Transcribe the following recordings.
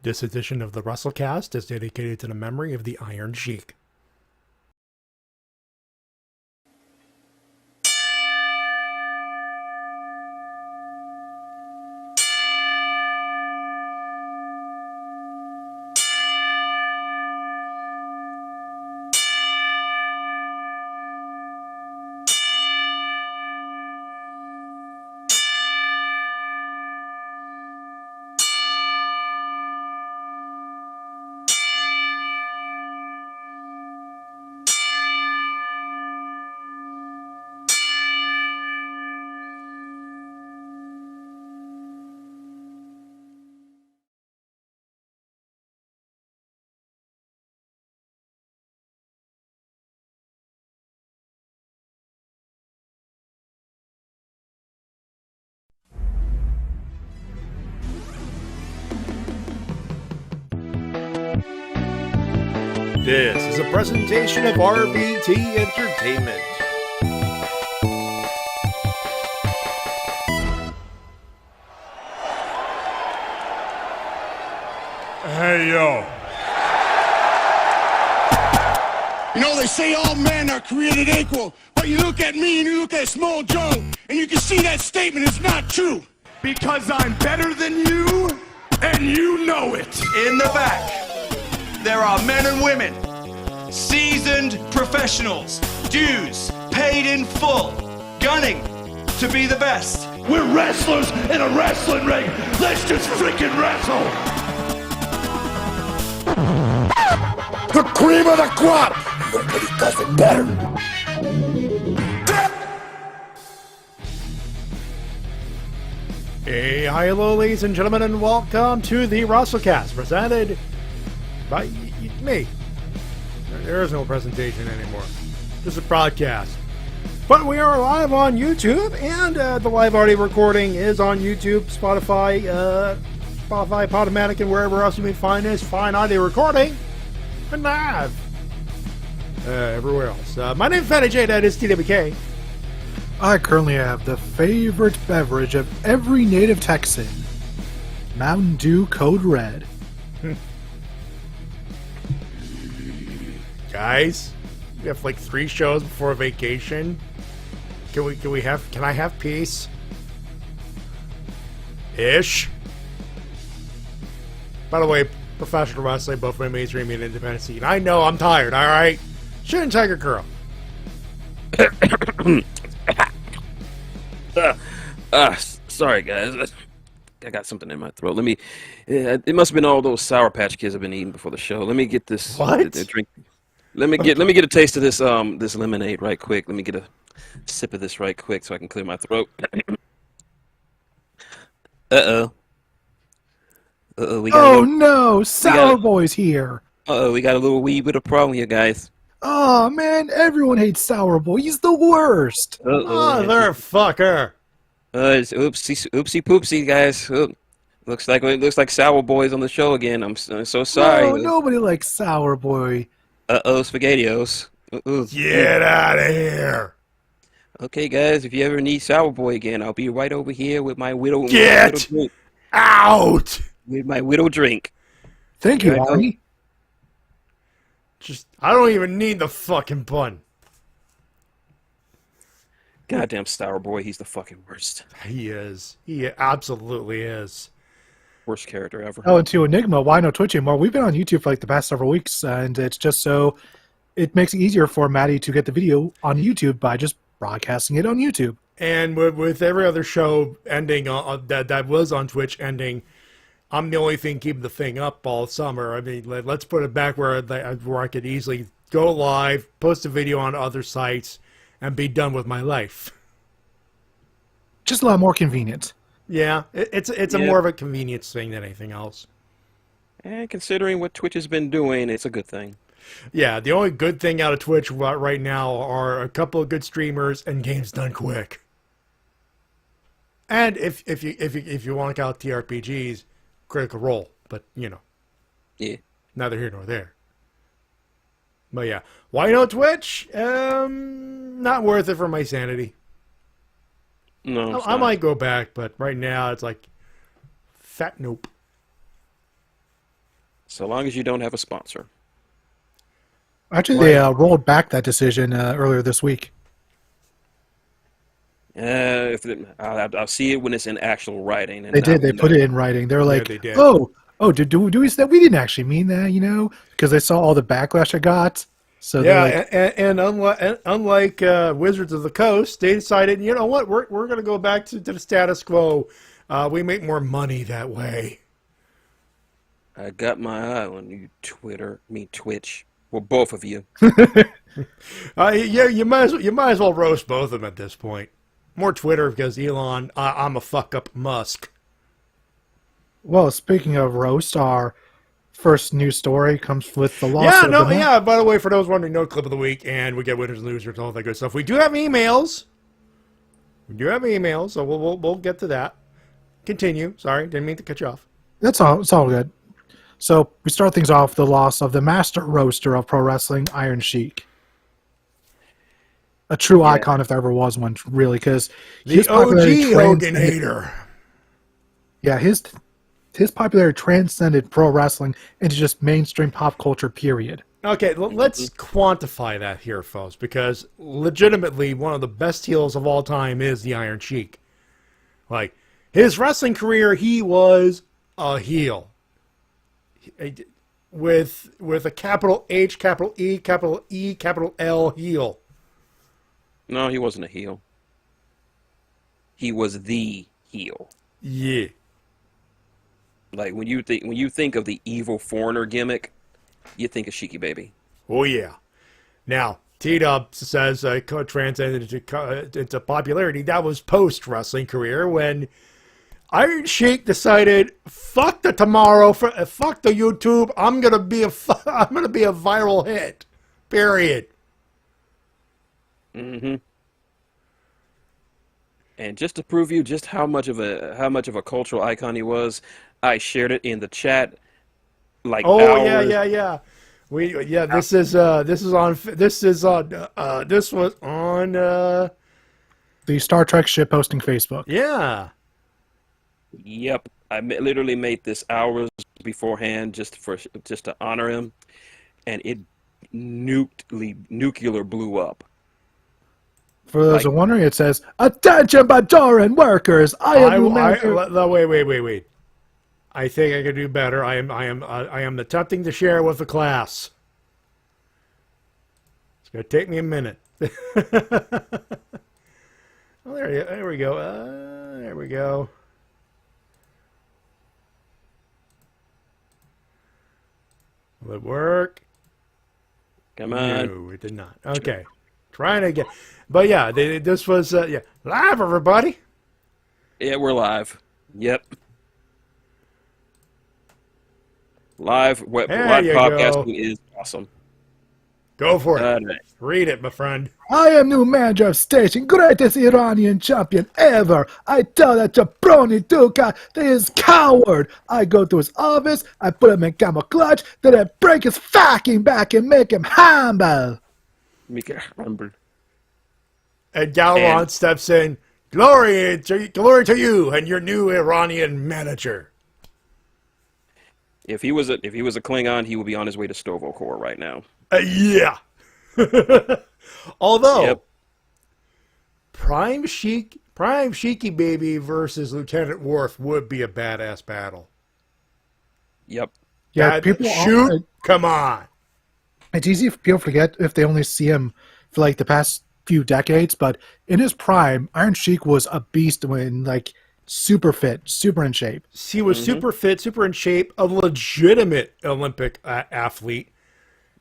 This edition of the Wrestle-Cast is dedicated to the memory of the Iron Sheik. This is a presentation of RVT Entertainment. Hey, yo. You know, they say all men are created equal, but you look at me and you look at Small Joe, and you can see that statement is not true. Because I'm better than you, and you know it. In the back, there are men and women, seasoned professionals, dues paid in full, gunning to be the best. We're wrestlers in a wrestling ring. Let's just freaking wrestle. The cream of the crop! Nobody does it better. Hey, hi, hello, ladies and gentlemen, and welcome to the Wrestle-Cast, presented by me. There is no presentation anymore. Just a broadcast. But we are live on YouTube, and the live audio recording is on YouTube, Spotify, Podomatic, and wherever else you may find this fine audio recording. And live. Everywhere else. My name is Matty J, that is TWK. I currently have the favorite beverage of every native Texan, Mountain Dew Code Red. Guys, we have like 3 shows before vacation. Can I have peace? Ish. By the way, professional wrestling, both from mainstream and independent scene. I know I'm tired, alright? Shintigercurl. Sorry guys, I got something in my throat. It must have been all those Sour Patch Kids I've been eating before the show. Let me get this drink. Let me get a taste of this this lemonade right quick. Let me get a sip of this right quick so I can clear my throat. No, Sour Boy's here. We got a little wee bit of problem here, guys. Oh man, everyone hates Sour Boy. He's the worst. Motherfucker. It's oopsie poopsie, guys. Looks like Sour Boy's on the show again. I'm so sorry. No, nobody likes Sour Boy. SpaghettiOs. Get out of here. Okay, guys, if you ever need Sour Boy again, I'll be right over here with my widow. Get drink. out. With my widow drink. Thank you, Arnie. I don't even need the fucking bun. Goddamn Sour Boy, he's the fucking worst. He is. He absolutely is. Worst character ever. Oh, and to Enigma, why no Twitch anymore? We've been on YouTube for like the past several weeks, and it's just so it makes it easier for Matty to get the video on YouTube by just broadcasting it on YouTube. And with every other show ending that was on Twitch ending, I'm the only thing keeping the thing up all summer. I mean, let's put it back where I could easily go live, post a video on other sites, and be done with my life. Just a lot more convenient. Yeah, it's a more of a convenience thing than anything else. And considering what Twitch has been doing, it's a good thing. Yeah, the only good thing out of Twitch right now are a couple of good streamers and games done quick. And if you want to count TRPGs, Critical Role, but you know, yeah, neither here nor there. But yeah, why no Twitch? Not worth it for my sanity. No, I might go back, but right now it's like fat nope. So long as you don't have a sponsor. Actually, they rolled back that decision earlier this week. I'll see it when it's in actual writing. And They did. They put it in writing. They're like, they did. oh, did we say we didn't actually mean that, because they saw all the backlash I got. So yeah, and unlike Wizards of the Coast, they decided, you know what, we're going to go back to the status quo. We make more money that way. I got my eye on you, Twitch. Well, both of you. Yeah, you might as well roast both of them at this point. More Twitter because Elon, I'm a fuck up Musk. Well, speaking of roast, our first news story comes with the lawsuit. By the way, for those wondering, no clip of the week, and we get winners and losers, all that good stuff. We do have emails. So we'll get to that. Continue. Sorry, didn't mean to cut you off. That's all. It's all good. So we start things off with the loss of the master roaster of pro wrestling, Iron Sheik. A true icon, if there ever was one, really, because the OG Hogan hater. Yeah, his popularity transcended pro wrestling into just mainstream pop culture, period. Okay, let's quantify that here, folks, because legitimately one of the best heels of all time is the Iron Sheik. Like, his wrestling career, he was a heel. With a capital H, capital E, capital E, capital L heel. No, he wasn't a heel. He was the heel. Yeah. Like when you think of the evil foreigner gimmick, you think of Sheiky Baby. Oh yeah. Now T-Dub says transcended into popularity. That was post wrestling career when Iron Sheik decided, fuck the tomorrow, fuck the YouTube. I'm gonna be a viral hit. Period. Mm-hmm. And just to prove you just how much of a cultural icon he was, I shared it in the chat. Like hours. Yeah. This was on the Star Trek ship posting Facebook. Yeah. Yep, I literally made this hours beforehand just to honor him, and it nuclear blew up. For those who are wondering, it says, "Attention, Bajoran workers! Wait. I think I could do better. I am attempting to share with the class. It's gonna take me a minute. Oh, there we go. There we go. Will it work? Come on. No, it did not. Okay. Trying to get... But yeah, this was... live, everybody. Yeah, we're live. Yep. Live podcasting is awesome. Go for it. Read it, my friend. I am new manager of station, greatest Iranian champion ever. I tell that jabroni Duka that he is coward. I go to his office, I put him in camouflage, then I break his fucking back and make him humble. Make it humble. And Galwan steps in. Glory to you and your new Iranian manager. If he was a Klingon, he would be on his way to Stovall right now. Yeah. Although, yep. Prime Sheiky Baby versus Lieutenant Worf would be a badass battle. Yep. Yeah, come on. It's easy for people to forget if they only see him for like the past few decades, but in his prime, Iron Sheik was a beast when super fit, super in shape. He was super fit, super in shape, a legitimate Olympic athlete.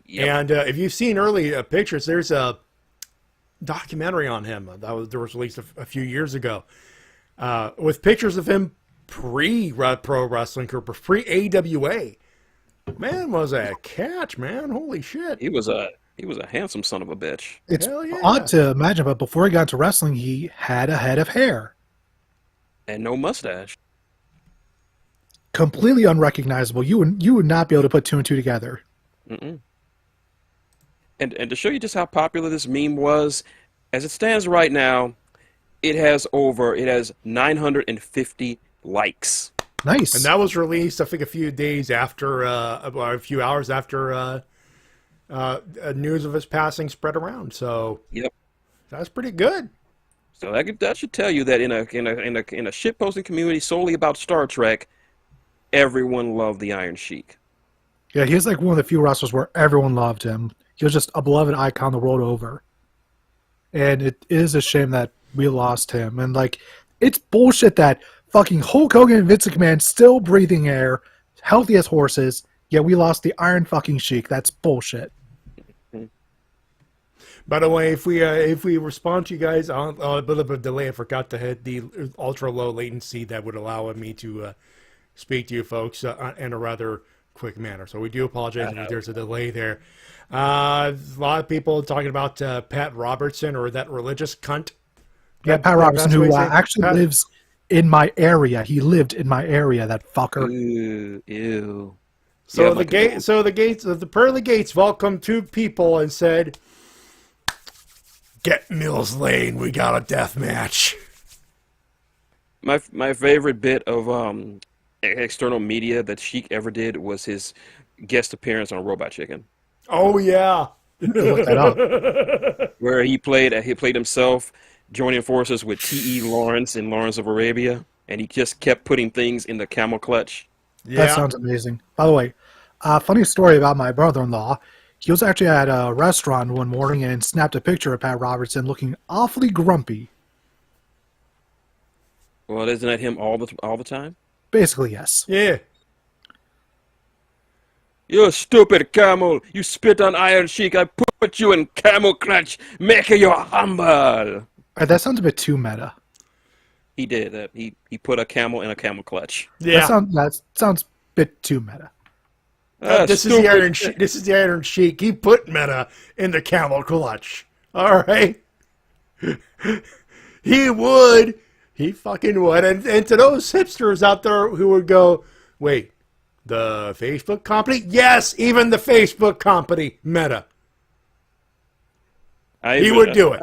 Yep. And if you've seen early pictures, there's a documentary on him that was released a few years ago with pictures of him pre-pro wrestling career, pre-AWA. Man was a catch, man. Holy shit. He was a handsome son of a bitch. It's odd to imagine, but before he got into wrestling, he had a head of hair. And no mustache. Completely unrecognizable. You would not be able to put two and two together. Mm-mm. And to show you just how popular this meme was, as it stands right now, it has 950 likes. Nice. And that was released, I think, a few days after, a few hours after news of his passing spread around. So Yep. that's pretty good. So that should tell you that in a shitposting community solely about Star Trek, everyone loved the Iron Sheik. Yeah, he's like one of the few wrestlers where everyone loved him. He was just a beloved icon the world over. And it is a shame that we lost him. And like, it's bullshit that fucking Hulk Hogan and Vince McMahon still breathing air, healthy as horses, yet we lost the Iron fucking Sheik. That's bullshit. By the way, if we respond to you guys on a bit of a delay, I forgot to hit the ultra low latency that would allow me to speak to you folks in a rather quick manner. So we do apologize if there's a delay there. A lot of people talking about Pat Robertson, or that religious cunt. Yeah, Pat Robertson, who actually lives in my area. He lived in my area, that fucker. Ew. So the pearly gates welcomed two people and said, "Get Mills Lane, we got a death match." My favorite bit of external media that Sheik ever did was his guest appearance on Robot Chicken. Oh yeah, Look that up. Where he played himself joining forces with T.E. Lawrence in Lawrence of Arabia, and he just kept putting things in the camel clutch. yeah. That sounds amazing. By the way, funny story about my brother-in-law. He was actually at a restaurant one morning and snapped a picture of Pat Robertson looking awfully grumpy. Well, isn't that him all the time? Basically, yes. Yeah. You stupid camel! You spit on Iron Sheik! I put you in camel clutch, making you humble! That sounds a bit too meta. He did that. He put a camel in a camel clutch. Yeah. That sounds a bit too meta. This is the Iron Sheik. This is the Iron Sheik. He put meta in the camel clutch. All right. He would. He fucking would. And to those hipsters out there who would go, wait, the Facebook company? Yes, even the Facebook company, Meta. He would do it.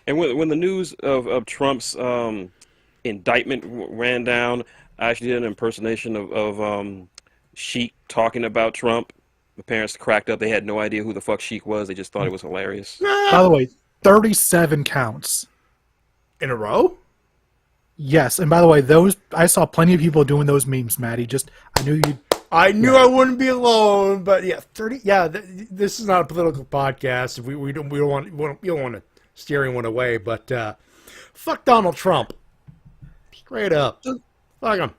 And when the news of Trump's indictment ran down, I actually did an impersonation of Sheik talking about Trump. The parents cracked up. They had no idea who the fuck Sheik was. They just thought it was hilarious. By the way, 37 counts. In a row? Yes, and by the way, I saw plenty of people doing those memes, Matty. I knew you'd... I knew I wouldn't be alone, but yeah, 30. Yeah, this is not a political podcast. We don't want to steer anyone away, but fuck Donald Trump, straight up. Fuck him.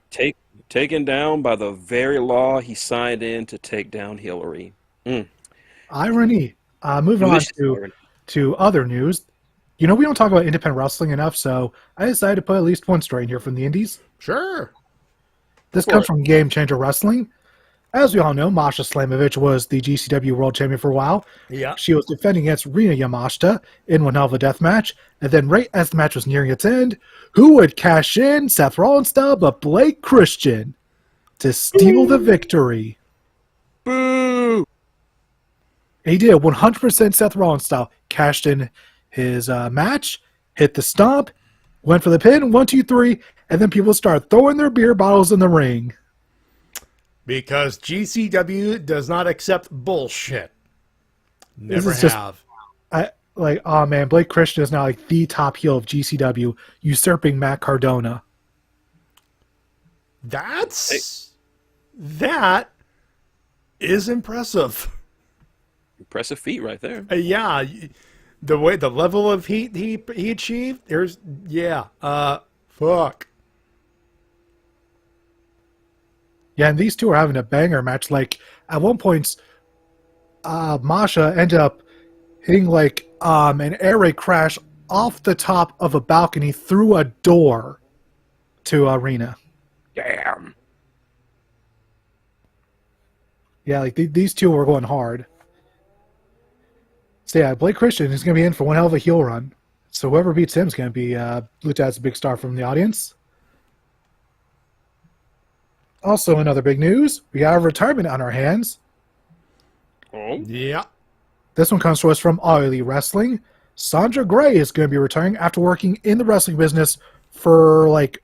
Taken down by the very law he signed in to take down Hillary. Irony. Moving on to other news. You know, we don't talk about independent wrestling enough, so I decided to put at least one story in here from the indies. Sure. This comes from Game Changer Wrestling. As we all know, Masha Slamovich was the GCW World Champion for a while. Yeah. She was defending against Rina Yamashita in one hell of a death match. And then right as the match was nearing its end, who would cash in Seth Rollins style but Blake Christian to steal the victory? Boo! He did 100% Seth Rollins style. Cashed in his match, hit the stomp, went for the pin, 1, 2, 3, and then people start throwing their beer bottles in the ring. Because GCW does not accept bullshit. Never have. Oh man, Blake Christian is now like the top heel of GCW, usurping Matt Cardona. That is impressive. Impressive feat right there. Yeah, the level of heat he achieved. Fuck. Yeah, and these two are having a banger match. Like at one point, Masha ended up hitting like an air raid crash off the top of a balcony through a door to Arena. Damn. Yeah, like these two were going hard. So yeah, Blake Christian is going to be in for one hell of a heel run. So whoever beats him is going to be looked at as a big star from the audience. Also, in other big news, we got a retirement on our hands. Oh? Yeah. This one comes to us from All Elite Wrestling. Sandra Gray is going to be retiring after working in the wrestling business for like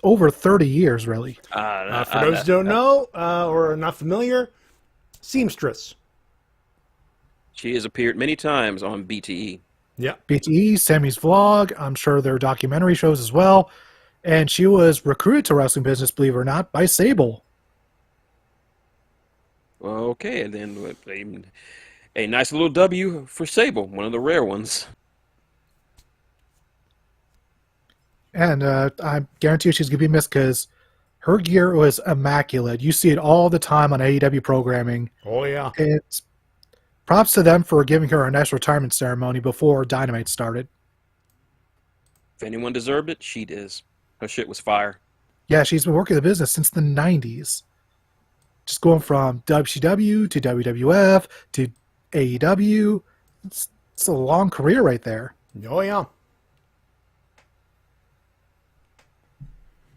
over 30 years, really. For those who don't know or are not familiar, seamstress. She has appeared many times on BTE. Yeah. BTE, Sammy's Vlog, I'm sure there are documentary shows as well. And she was recruited to wrestling business, believe it or not, by Sable. Okay, and then a nice little W for Sable, one of the rare ones. And I guarantee you she's going to be missed because her gear was immaculate. You see it all the time on AEW programming. Oh, yeah. It's props to them for giving her a nice retirement ceremony before Dynamite started. If anyone deserved it, she does. Her shit was fire. Yeah, she's been working the business since the 90s. Just going from WCW to WWF to AEW. It's a long career right there. Oh, yeah.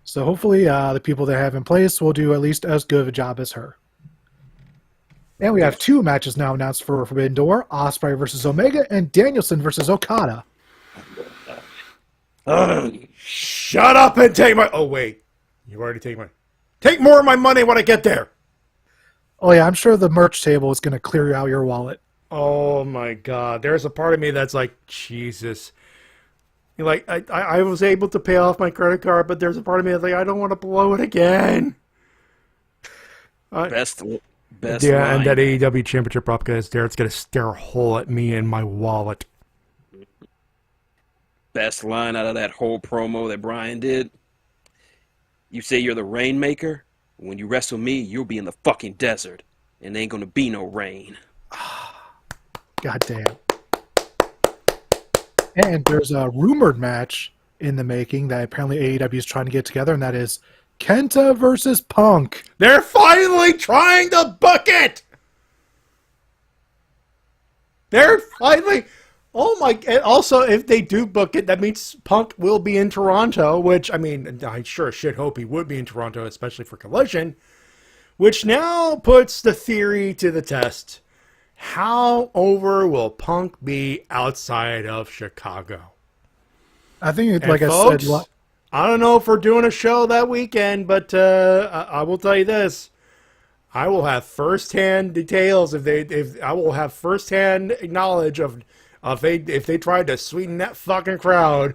So hopefully the people they have in place will do at least as good of a job as her. And we have 2 matches now announced for Forbidden Door. Ospreay versus Omega and Danielson versus Okada. Shut up and take my... Oh, wait. You already take my... Take more of my money when I get there. Oh, yeah, I'm sure the merch table is going to clear out your wallet. Oh, my God. There's a part of me that's like, Jesus. Like, I was able to pay off my credit card, but there's a part of me that's like, I don't want to blow it again. Best yeah, line. and that AEW Championship prop guy is there. It's going to stare a hole at me in my wallet. Best line out of that whole promo that Brian did. You say you're the rainmaker. When you wrestle me, you'll be in the fucking desert. And there ain't going to be no rain. God damn. And there's a rumored match in the making that apparently AEW is trying to get together, and that is Kenta versus Punk. They're finally trying to book it! They're finally... Oh my... And also, if they do book it, that means Punk will be in Toronto, which, I mean, I sure shit hope he would be in Toronto, especially for Collision, which now puts the theory to the test. How over will Punk be outside of Chicago? I think, And like folks, I said... I don't know if we're doing a show that weekend, but I will tell you this. I will have firsthand details if I will have firsthand knowledge of if they tried to sweeten that fucking crowd.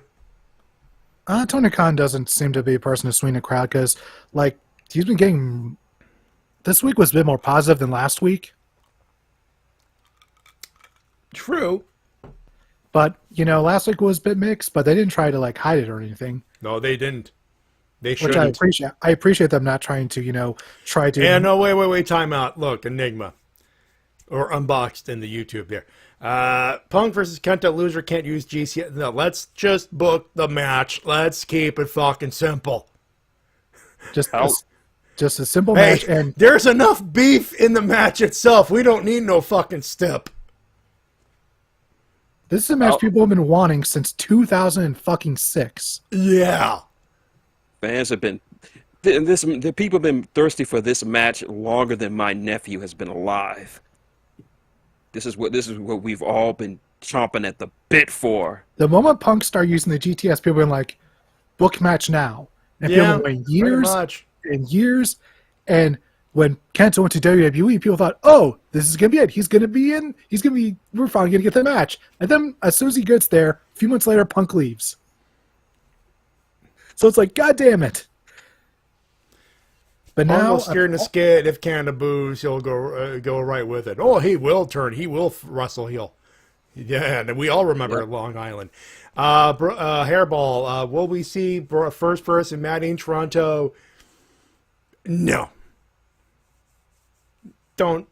Tony Khan doesn't seem to be a person to sweeten a crowd because, like, he's been getting... This week was a bit more positive than last week. True. But, you know, last week was a bit mixed, but they didn't try to, like, hide it or anything. No, they didn't. They Which shouldn't. I appreciate. I appreciate them not trying to, you know, try to... Yeah, no, wait, time out. Look, Enigma. Or Unboxed in the YouTube there. Punk versus Kenta, loser can't use GC. No, let's just book the match. Let's keep it fucking simple. Just a simple Hey, match. And there's enough beef in the match itself. We don't need no fucking step. this is a match people have been wanting since 2006. Yeah. Fans have been... The people have been thirsty for this match longer than my nephew has been alive. This is what we've all been chomping at the bit for. The moment Punk started using the GTS, people have been like, book match now. And people have been waiting years and years. And when Kenta went to WWE, people thought, oh, this is going to be it. He's going to be in. We're finally going to get the match. And then as soon as he gets there, a few months later, Punk leaves. So it's like, God damn it. But now, Almost scared to skid. If Canada boos, he'll go right with it. Oh, he will turn. He will wrestle heel. Yeah, and we all remember Long Island. Hairball. Will we see first person Matty in Toronto? No. Don't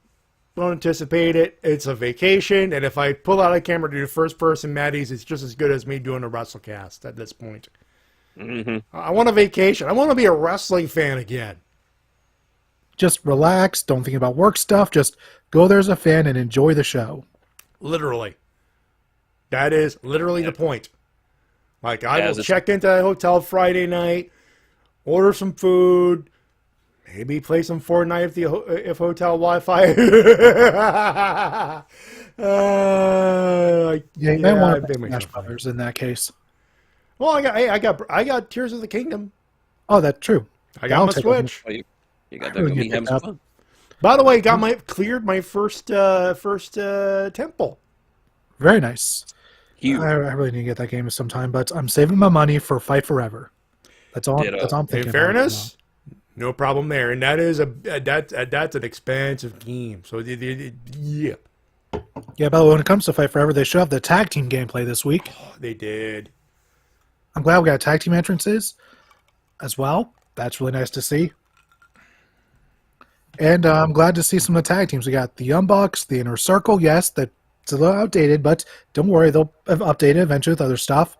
anticipate it. It's a vacation, and if I pull out a camera to do first person Matty's, it's just as good as me doing a Wrestle-Cast at this point. Mm-hmm. I want a vacation. I want to be a wrestling fan again. just relax. Don't think about work stuff. Just go there as a fan and enjoy the show. Literally. That is literally the point. Like, I will check into the hotel Friday night, order some food, maybe play some Fortnite if hotel Wi-Fi. You may want to Smash Brothers in that case. Well, I got Tears of the Kingdom. Oh, that's true. I Yeah, got I'll my take Switch. Oh, you got really that. Me need having to some pick fun. By the way, cleared my first temple. Very nice. Huge. I really need to get that game sometime, but I'm saving my money for Fight Forever. That's all. Ditto. That's all I'm thinking. In fairness, no problem there, and that is that's an expensive game. So yeah, Yeah, but when it comes to Fight Forever, they should have the tag team gameplay this week. they did. I'm glad we got tag team entrances as well. That's really nice to see. And I'm glad to see some of the tag teams. We got the Young Bucks, the Inner Circle. Yes, that's a little outdated, but don't worry, they'll have updated eventually with other stuff.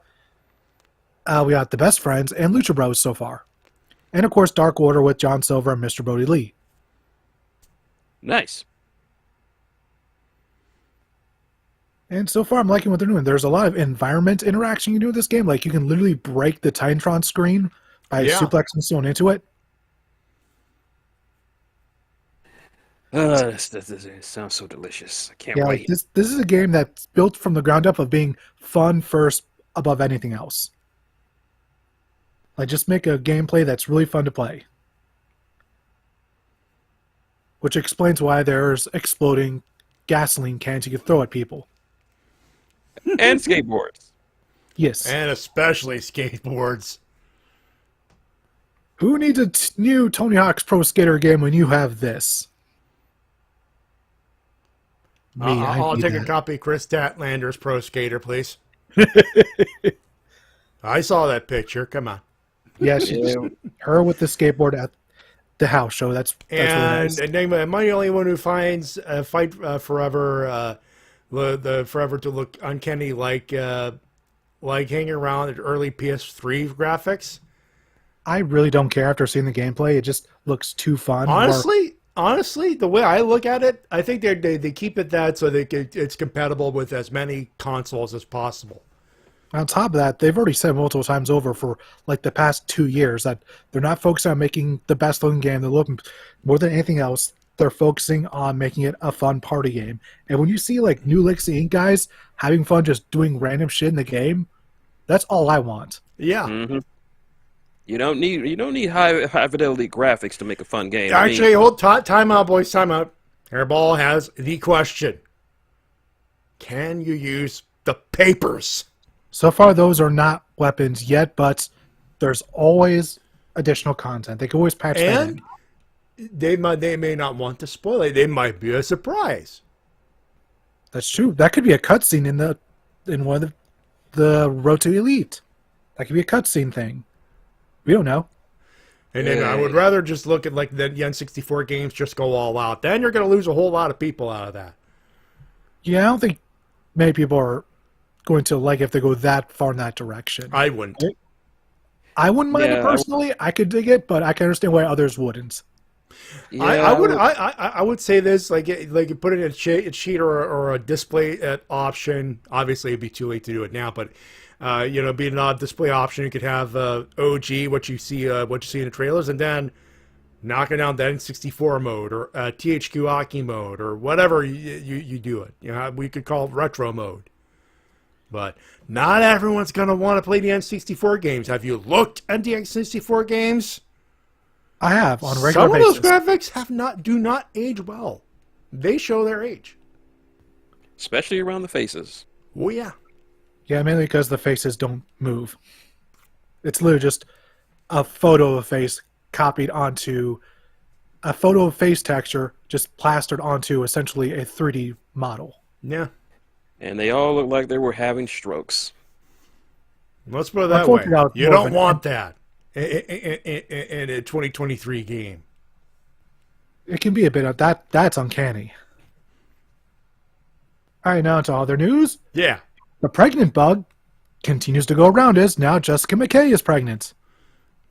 We got the Best Friends and Lucha Bros so far. And of course, Dark Order with John Silver and Mr. Brody Lee. Nice. And so far, I'm liking what they're doing. There's a lot of environment interaction you do with this game. Like, you can literally break the Titantron screen by suplexing someone into it. This sounds so delicious. I can't wait. Like this is a game that's built from the ground up of being fun first above anything else. Like, just make a gameplay that's really fun to play. Which explains why there's exploding gasoline cans you can throw at people. And skateboards. Yes. And especially skateboards. Who needs a new Tony Hawk's Pro Skater game when you have this? Me, I'll need take a that. copy of Chris Statlander's Pro Skater, please. I saw that picture. Come on. Yeah, her with the skateboard at the house show. That's really nice. And am I the only one who finds Fight Forever the Forever to look uncanny like hanging around at early PS3 graphics? I really don't care after seeing the gameplay. It just looks too fun. Honestly, the way I look at it, I think they keep it that so it's compatible with as many consoles as possible. On top of that, they've already said multiple times over for like the past 2 years that they're not focused on making the best looking game. They're looking more than anything else. They're focusing on making it a fun party game. And when you see like New Licks Inc. guys having fun just doing random shit in the game, that's all I want. Yeah. Mm-hmm. You don't need high fidelity graphics to make a fun game. Actually, hold time out, boys. Time out. Hairball has the question: can you use the papers? So far, those are not weapons yet, but there's always additional content. They can always patch that in. They may not want to spoil it. They might be a surprise. That's true. That could be a cutscene in one of the Road to Elite. That could be a cutscene thing. We don't know. And then I would rather just look at like the N64 games, just go all out. Then you're going to lose a whole lot of people out of that. Yeah, I don't think many people are going to like if they go that far in that direction. I wouldn't. I wouldn't mind it personally. I could dig it, but I can understand why others wouldn't. Yeah, I would say this like you put it in a sheet or a display option. Obviously, it'd be too late to do it now, but being a display option, you could have OG what you see in the trailers, and then knocking down the N64 mode or THQ Aki mode or whatever you do it. We could call it retro mode. But not everyone's going to want to play the N64 games. Have you looked at the N64 games? I have on a regular basis. Some of those graphics do not age well. They show their age. Especially around the faces. Oh, yeah. Yeah, mainly because the faces don't move. It's literally just a photo of a face copied onto a photo of face texture just plastered onto essentially a 3D model. Yeah. And they all look like they were having strokes. Let's put it that way. You don't want that in a 2023 game. It can be a bit of that. That's uncanny. All right, now to other news. Yeah. The pregnant bug continues to go around as now Jessica McKay is pregnant.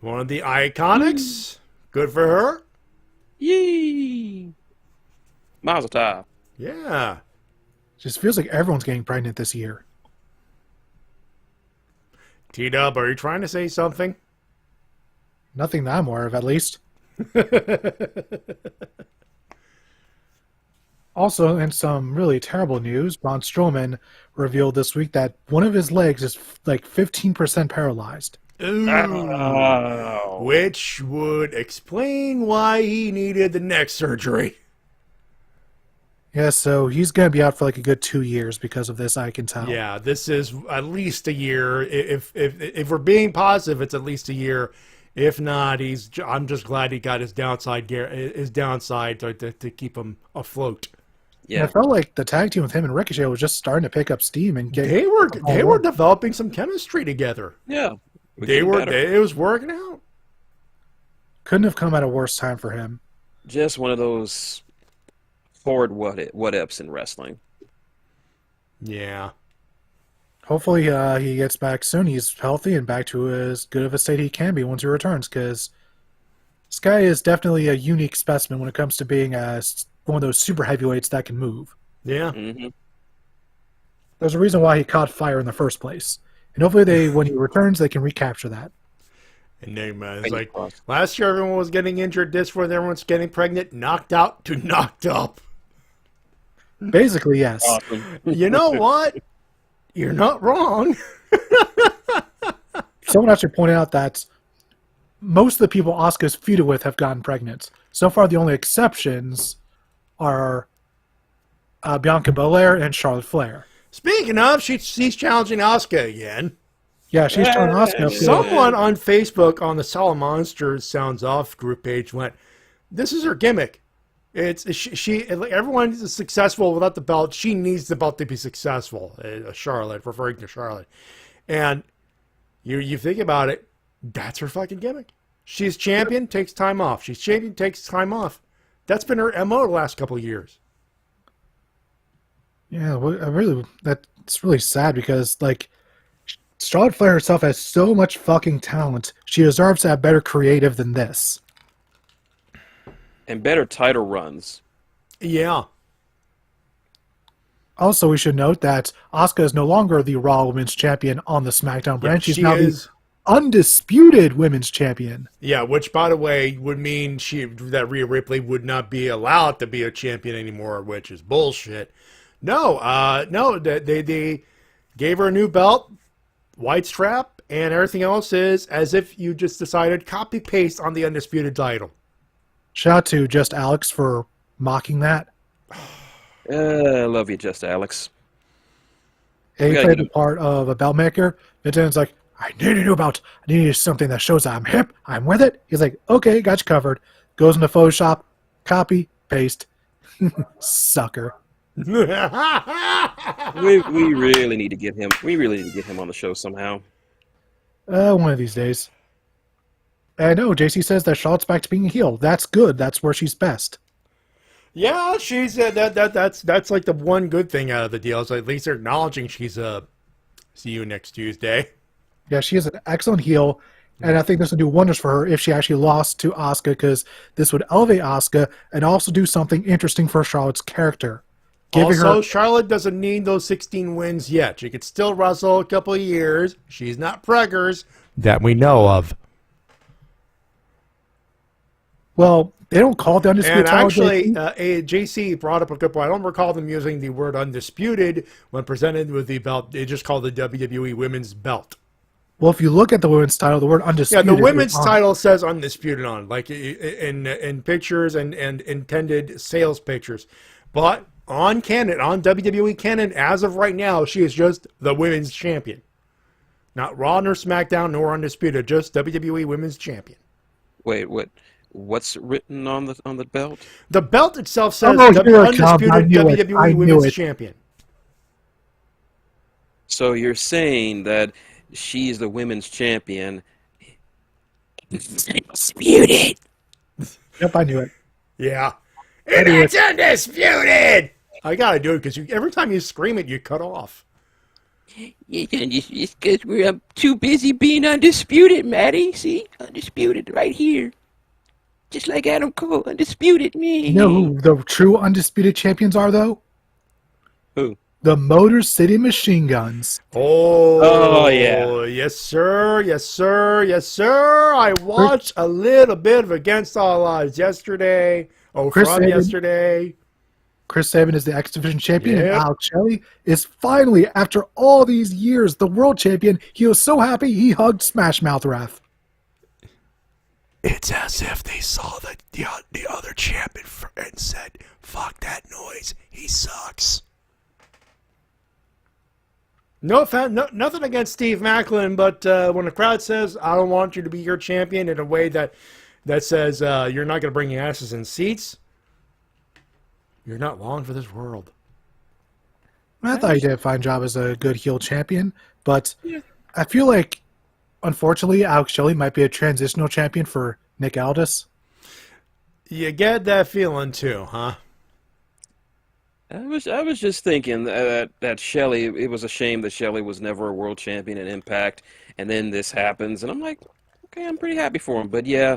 One of the Iconics. Good for her. Yee! Mazel tov. Yeah. Just feels like everyone's getting pregnant this year. T-Dub, are you trying to say something? Nothing that I'm aware of, at least. Also, in some really terrible news, Braun Strowman revealed this week that one of his legs is like 15% paralyzed. Ooh. Which would explain why he needed the neck surgery. Yeah, so he's going to be out for like a good 2 years because of this, I can tell. Yeah, this is at least a year. If we're being positive, it's at least a year. If not, I'm just glad he got his downside to keep him afloat. Yeah, I felt like the tag team with him and Ricochet was just starting to pick up steam and get. They were developing some chemistry together. Yeah, it was working out. Couldn't have come at a worse time for him. Just one of those forward what ifs in wrestling. Yeah. Hopefully he gets back soon. He's healthy and back to as good of a state he can be once he returns, because this guy is definitely a unique specimen when it comes to being one of those super heavyweights that can move. Yeah. Mm-hmm. There's a reason why he caught fire in the first place. And hopefully when he returns, they can recapture that. And then, it's like, last year everyone was getting injured. This year everyone's getting pregnant, knocked out to knocked up. Basically, yes. Awesome. You know what? You're not wrong. Someone actually pointed out that most of the people Asuka's feuded with have gotten pregnant. So far, the only exceptions are Bianca Belair and Charlotte Flair. Speaking of, she's challenging Asuka again. Yeah, she's challenging Asuka. Someone on Facebook on the Solid Monsters Sounds Off group page went, "This is her gimmick. Everyone is successful without the belt. She needs the belt to be successful." Charlotte, referring to Charlotte. And you think about it, that's her fucking gimmick. She's champion, takes time off. She's champion, takes time off. That's been her MO the last couple of years. Yeah, that's really sad because, like, Charlotte Flair herself has so much fucking talent. She deserves to have better creative than this. And better title runs. Yeah. Also, we should note that Asuka is no longer the Raw Women's Champion on the SmackDown brand. She's now the undisputed Women's Champion. Yeah, which, by the way, would mean that Rhea Ripley would not be allowed to be a champion anymore, which is bullshit. No, they gave her a new belt, white strap, and everything else is as if you just decided copy-paste on the undisputed title. Shout out to Just Alex for mocking that. I love you, Just Alex. He played the part of a belt maker. Vincenzo's like, "I need a new belt. I need something that shows that I'm hip. I'm with it." He's like, "Okay, got you covered." Goes into Photoshop, copy, paste. Sucker. We really need to get him. We really need to get him on the show somehow. One of these days. I know, JC says that Charlotte's back to being a heel. That's good. That's where she's best. Yeah, she's that's like the one good thing out of the deal. So at least they're acknowledging she's see you next Tuesday. Yeah, she is an excellent heel, and I think this would do wonders for her if she actually lost to Asuka, because this would elevate Asuka and also do something interesting for Charlotte's character. Charlotte doesn't need those 16 wins yet. She could still wrestle a couple of years. She's not preggers that we know of. Well, they don't call it the undisputed title. And actually, JC brought up a good point. I don't recall them using the word undisputed when presented with the belt. They just called the WWE Women's Belt. Well, if you look at the women's title, the word undisputed. Yeah, the women's title says undisputed on, like in pictures and intended sales pictures. But on canon, on WWE canon, as of right now, she is just the women's champion. Not Raw nor SmackDown nor undisputed, just WWE Women's Champion. Wait, what? What's written on the belt? The belt itself says undisputed WWE Women's Champion. So you're saying that she's the women's champion. Undisputed. Yep, I knew it. Yeah. It's undisputed! I gotta do it because every time you scream it, you cut off. It's because we're too busy being undisputed, Matty. See? Undisputed right here. Just like Adam Cole, undisputed me. You know who the true undisputed champions are, though? Who? The Motor City Machine Guns. Oh yeah. Yes, sir. Yes, sir. Yes, sir. I watched a little bit of Against All Odds yesterday. Yesterday. Chris Sabin is the X Division champion, and Yep. Alex Shelley is finally, after all these years, the world champion. He was so happy he hugged Smash Mouth Ref. It's as if they saw the other champion and said, "Fuck that noise. He sucks." Nothing against Steve Macklin, but when the crowd says, "I don't want you to be your champion," in a way that says you're not going to bring your asses in seats, you're not long for this world. I thought he did a fine job as a good heel champion, but I feel like, unfortunately, Alex Shelley might be a transitional champion for Nick Aldis. You get that feeling too, huh? I was just thinking that Shelley. It was a shame that Shelley was never a world champion in Impact, and then this happens, and I'm like, okay, I'm pretty happy for him. But yeah,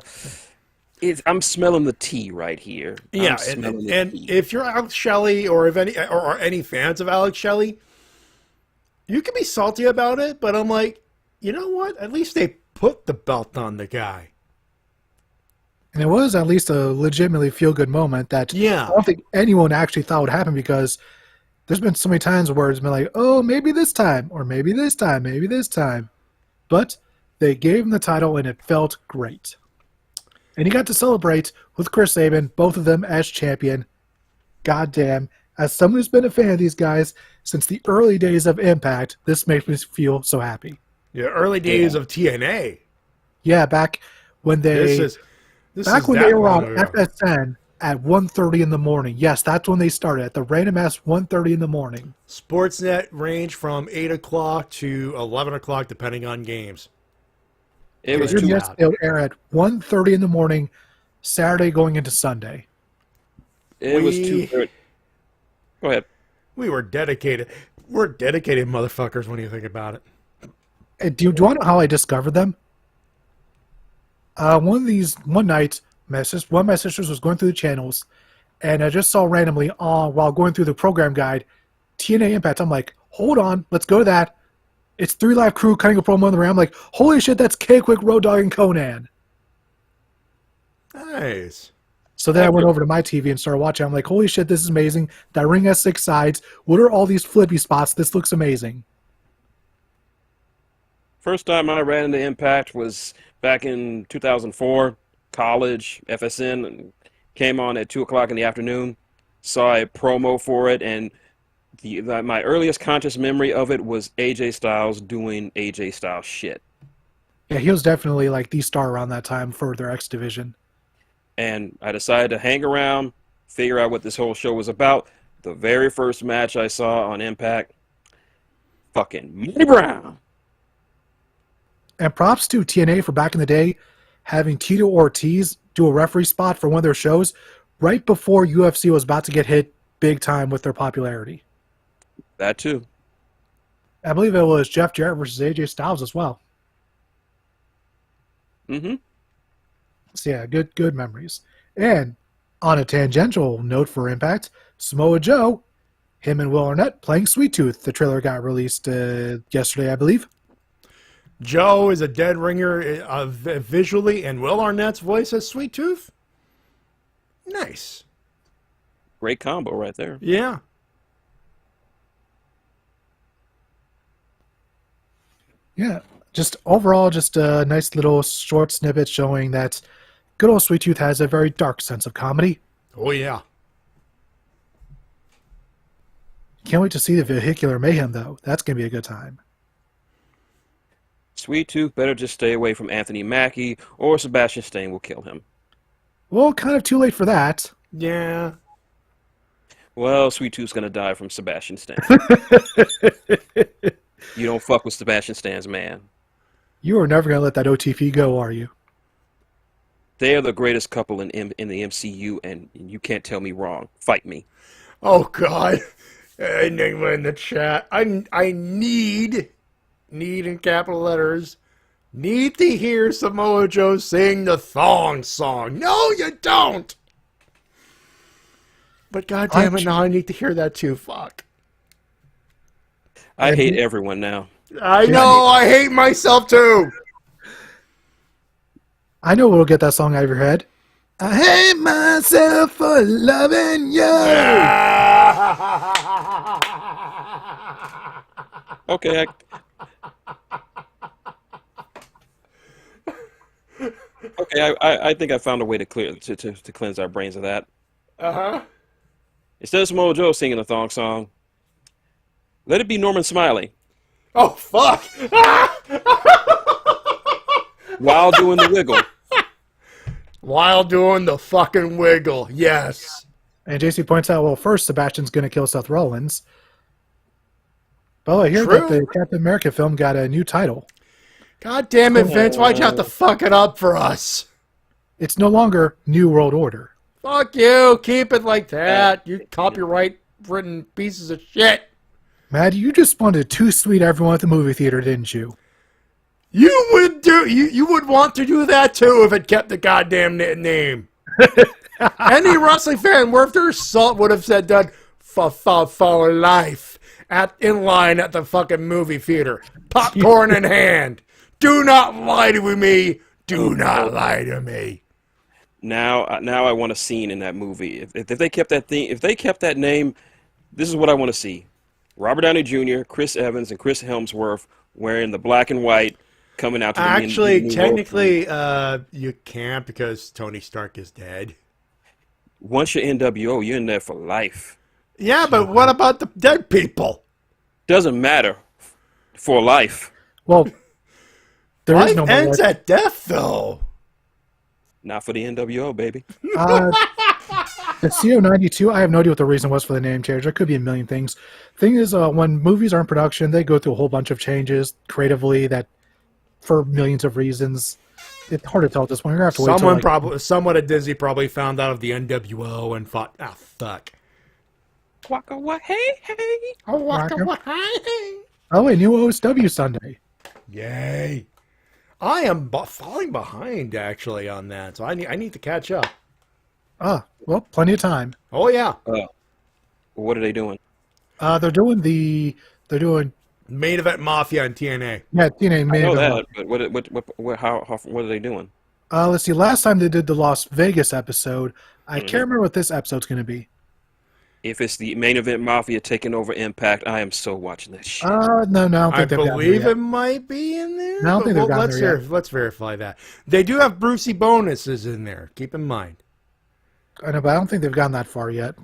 I'm smelling the tea right here. Yeah, and if you're Alex Shelley, or if any fans of Alex Shelley, you can be salty about it. But I'm like, you know what? At least they put the belt on the guy. And it was at least a legitimately feel-good moment that I don't think anyone actually thought would happen, because there's been so many times where it's been like, oh, maybe this time, or maybe this time, maybe this time. But they gave him the title, and it felt great. And he got to celebrate with Chris Sabin, both of them as champion. Goddamn, as someone who's been a fan of these guys since the early days of Impact, this makes me feel so happy. Yeah, early days of TNA. Yeah, back when they... when they were on FSN at 1:30 in the morning. Yes, that's when they started, at the random ass 1:30 in the morning. Sportsnet ranged from 8 o'clock to 11 o'clock, depending on games. It was too loud. It would air at 1:30 in the morning, Saturday going into Sunday. It was too good. Go ahead. We were dedicated. We're dedicated motherfuckers when you think about it. Do you want to know how I discovered them? One night, one of my sisters was going through the channels, and I just saw randomly while going through the program guide, TNA Impact. I'm like, hold on, let's go to that. It's 3 Live Crew cutting a promo on the ring. I'm like, holy shit, that's K-Quick, Road Dogg, and Conan. Nice. So then I went over to my TV and started watching. I'm like, holy shit, this is amazing. That ring has 6 sides. What are all these flippy spots? This looks amazing. First time I ran into Impact was back in 2004, college, FSN, came on at 2 o'clock in the afternoon, saw a promo for it, and my earliest conscious memory of it was AJ Styles doing AJ Styles shit. Yeah, he was definitely like the star around that time for their X Division. And I decided to hang around, figure out what this whole show was about. The very first match I saw on Impact, fucking Matty Brown. And props to TNA for back in the day having Tito Ortiz do a referee spot for one of their shows right before UFC was about to get hit big time with their popularity. That too. I believe it was Jeff Jarrett versus AJ Styles as well. Mm-hmm. So yeah, good memories. And on a tangential note for Impact, Samoa Joe, him and Will Arnett playing Sweet Tooth. The trailer got released yesterday, I believe. Joe is a dead ringer visually, and Will Arnett's voice as Sweet Tooth. Nice. Great combo right there. Yeah. Yeah, just overall, just a nice little short snippet showing that good old Sweet Tooth has a very dark sense of comedy. Oh, yeah. Can't wait to see the vehicular mayhem, though. That's going to be a good time. Sweet Tooth better just stay away from Anthony Mackie, or Sebastian Stain will kill him. Well, kind of too late for that. Yeah. Well, Sweet Tooth's going to die from Sebastian Stain. You don't fuck with Sebastian Stan's man. You are never going to let that OTP go, are you? They are the greatest couple in the MCU, and you can't tell me wrong. Fight me. Oh, God. Enigma in the chat. I need in capital letters, need to hear Samoa Joe sing the thong song. No, you don't. But goddamn it, now I need to hear that too. Fuck. I hate everyone now. I know, I hate myself too. I know what'll get that song out of your head. I hate myself for loving you. Okay, I think I found a way to cleanse our brains of that. Instead of Samoa Joe singing a thong song, let it be Norman Smiley Oh, fuck! while doing the wiggle. While doing the fucking wiggle, yes. And JC points out, well, first Sebastian's going to kill Seth Rollins. But I hear True. that the Captain America film got a new title. God damn it, Vince, why'd you have to fuck it up for us? It's no longer New World Order. Fuck you, keep it like that, you copyright-written pieces of shit. Matt, you just wanted to sweet everyone at the movie theater, didn't you? You would want to do that too if it kept the goddamn name. Any wrestling fan worth their salt would have said that for life in line at the fucking movie theater, popcorn in hand. Do not lie to me. Do not lie to me. Now I want a scene in that movie. If they kept that thing, if they kept that name, this is what I want to see: Robert Downey Jr., Chris Evans, and Chris Hemsworth wearing the black and white. Coming out to the Actually, technically, you can't because Tony Stark is dead. Once you're NWO, you're in there for life. Yeah, but what about the dead people? Doesn't matter for life. Well, there is Life no ends more. at death, though. Not for the NWO, baby. The CO92, I have no idea what the reason was for the name change. There could be a million things. Thing is, when movies are in production, they go through a whole bunch of changes creatively that, for millions of reasons. It's hard to tell at this point. You're going to have to wait till, Someone at Disney probably found out of the NWO and thought, fuck. Waka wa hey hey. Oh, wait, new OSW Sunday. Yay. I am falling behind, actually, on that, so I need to catch up. Ah, well, plenty of time. Oh, yeah. What are they doing? They're doing Main Event Mafia on TNA. yeah, TNA main I know event. that, but what are they doing? Let's see. Last time they did the Las Vegas episode, I can't remember what this episode's going to be. If it's the Main Event Mafia taking over Impact, I am so watching that shit. No, I don't I think they've gotten there believe yet. it might be in there. No, I don't think they've gotten let's there yet. let's verify that. They do have Brucey bonuses in there. Keep in mind. I know, but I don't think they've gotten that far yet.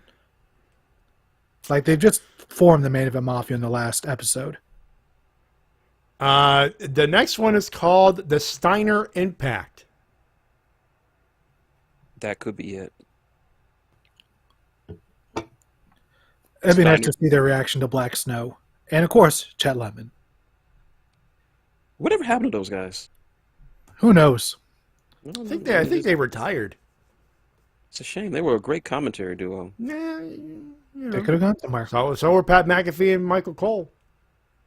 Like, they've just formed the Main Event Mafia in the last episode. The next one is called the Steiner Impact. That could be it. It'd be nice Steiner. to see their reaction to Black Snow. And, of course, Chet Lemon. Whatever happened to those guys? Who knows? I think they retired. It's a shame. They were a great commentary duo. Nah, They could have gone somewhere. So were Pat McAfee and Michael Cole.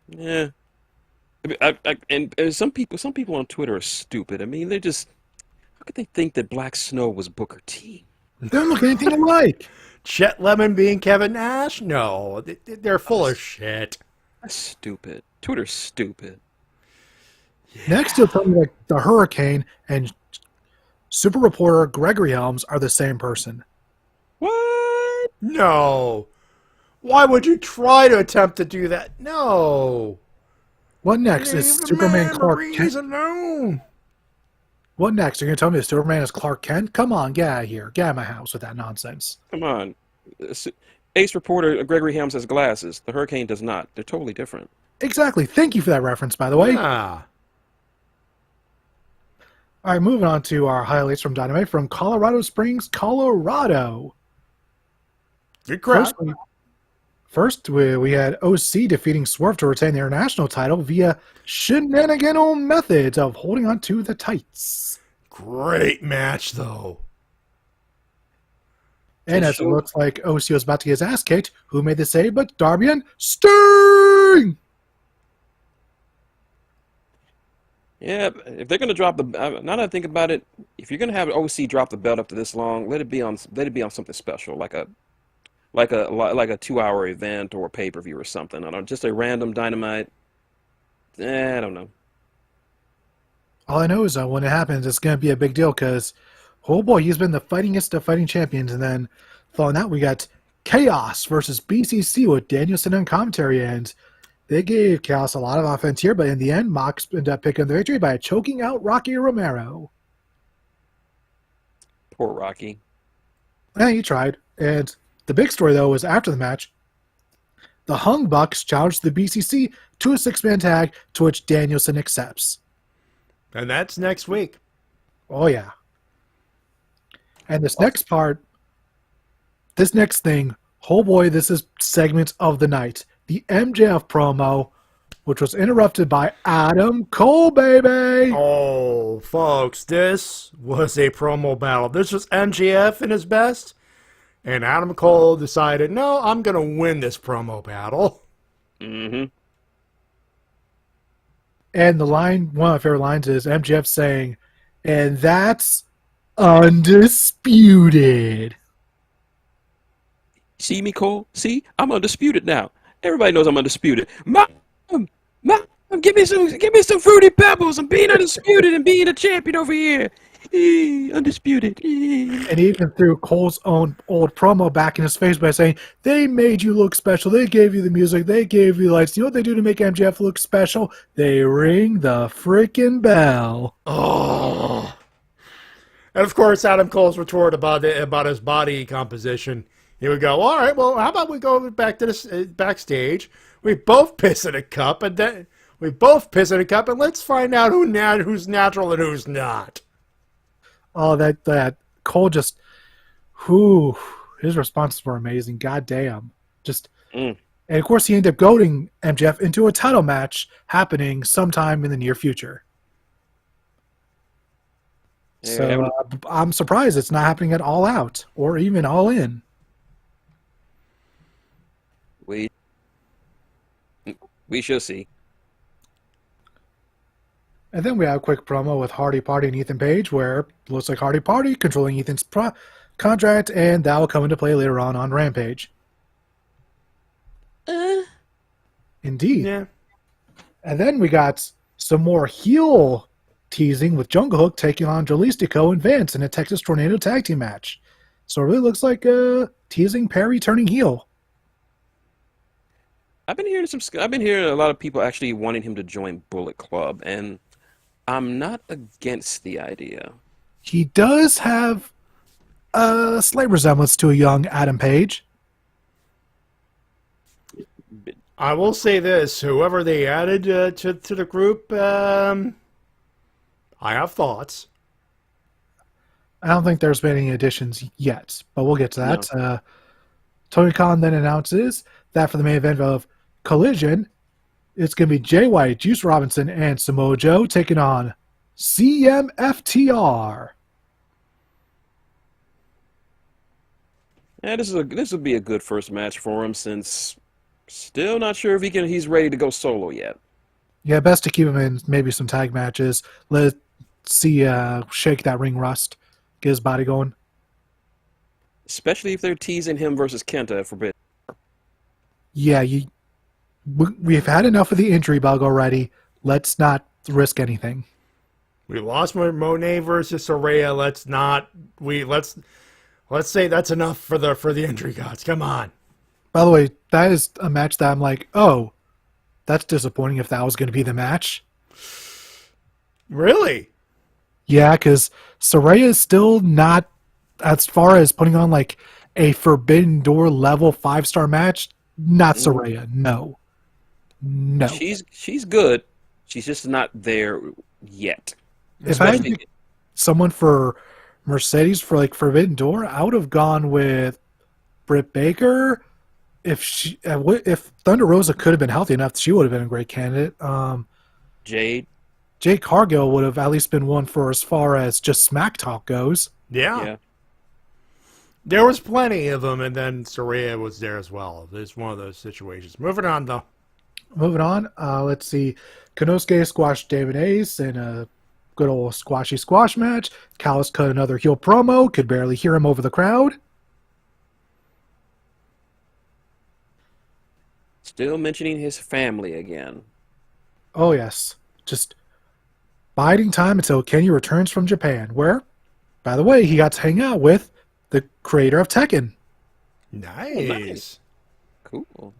Yeah. And some people on Twitter are stupid. I mean, they're just. How could they think that Black Snow was Booker T? They don't look anything alike. Chet Lemon being Kevin Nash? No, they're full of shit. That's stupid. Twitter's stupid. Next, you'll tell me like the Hurricane and super reporter Gregory Helms are the same person. What? No. Why would you try to attempt to do that? No. What next? Is Leave the Superman Clark memories Kent? alone. What next? You're going to tell me that Superman is Clark Kent? Come on, get out of here. Get out of my house with that nonsense. Come on. Ace reporter Gregory Helms has glasses. The Hurricane does not. They're totally different. Exactly. Thank you for that reference, by the way. Ah. All right, moving on to our highlights from Dynamite from Colorado Springs, Colorado. Good crowd. First, we had OC defeating Swerve to retain the international title via shenaniganal methods of holding on to the tights. Great match, though. And as it looks like OC was about to get his ass kicked, who made the save but Darby and Sting? Yeah, if they're gonna drop the, now that I think about it, if you're gonna have OC drop the belt after this long, let it be on something special, like a 2-hour event or a pay-per-view or something. I don't, just a random Dynamite. I don't know. All I know is when it happens, it's going to be a big deal because Oh boy, he's been the fightingest of fighting champions. And then following that, we got Chaos versus BCC with Danielson on commentary. And they gave Chaos a lot of offense here, but in the end, Mox ended up picking the victory by choking out Rocky Romero. Poor Rocky. Yeah, he tried. And the big story, though, was after the match, the Hung Bucks challenged the BCC to a 6-man tag, to which Danielson accepts. And that's next week. Oh, yeah. And this next part, this next thing, oh boy, this is segment of the night. The MJF promo, which was interrupted by Adam Cole, baby! Oh, folks, this was a promo battle. This was MJF in his best, and Adam Cole decided, no, I'm going to win this promo battle. Mm-hmm. And the line, one of my favorite lines is MJF saying, and that's undisputed. See me, Cole? See? I'm undisputed now. Everybody knows I'm undisputed. Mom, give me some fruity pebbles. I'm being undisputed and being a champion over here. Undisputed. And he even threw Cole's own old promo back in his face by saying, they made you look special. They gave you the music. They gave you the lights. You know what they do to make MJF look special? They ring the freaking bell. Oh. And of course, Adam Cole's retort about his body composition. He would go, all right, well, how about we go back to this backstage? We both piss in a cup, and then let's find out who's natural and who's not. Oh, that Cole just, his responses were amazing. God damn. And of course, he ended up goading MJF into a title match happening sometime in the near future. Yeah, So I'm surprised it's not happening at All Out or even All In. We shall see. And then we have a quick promo with Hardy Party and Ethan Page, where it looks like Hardy Party controlling Ethan's contract, and that will come into play later on Rampage. Indeed. Yeah. And then we got some more heel teasing with Jungle Hook taking on Jalistico and Vance in a Texas Tornado tag team match. So it really looks like teasing Perry turning heel. I've been hearing a lot of people actually wanting him to join Bullet Club, and I'm not against the idea. He does have a slight resemblance to a young Adam Page. I will say this: whoever they added to the group, I have thoughts. I don't think there's been any additions yet, but we'll get to that. No. Tony Khan then announces that for the main event of Collision, it's going to be Jay White, Juice Robinson, and Samoa Joe taking on CMFTR. Yeah, this will be a good first match for him, since still not sure if he's ready to go solo yet. Yeah, best to keep him in maybe some tag matches. Let's see, shake that ring rust, get his body going. Especially if they're teasing him versus Kenta at Forbidden. Yeah, we've had enough of the injury bug already. Let's not risk anything. We lost Monet versus Soraya. Let's say that's enough for the injury gods. Come on. By the way, that is a match that I'm like, oh, that's disappointing if that was going to be the match. Really? Yeah, because Soraya is still not, as far as putting on like a Forbidden Door level 5-star match, not Soraya. No. She's good. She's just not there yet. If I had someone for Mercedes for like Forbidden Door, I would have gone with Britt Baker. If Thunder Rosa could have been healthy enough, she would have been a great candidate. Jade Cargill would have at least been one for as far as just smack talk goes. Yeah. There was plenty of them, and then Soraya was there as well. It's one of those situations. Moving on, though. Let's see. Konosuke squashed David Ace in a good old squashy squash match. Callis cut another heel promo. Could barely hear him over the crowd. Still mentioning his family again. Oh, yes. Just biding time until Kenya returns from Japan, where By the way, he got to hang out with the creator of Tekken. Nice. Cool.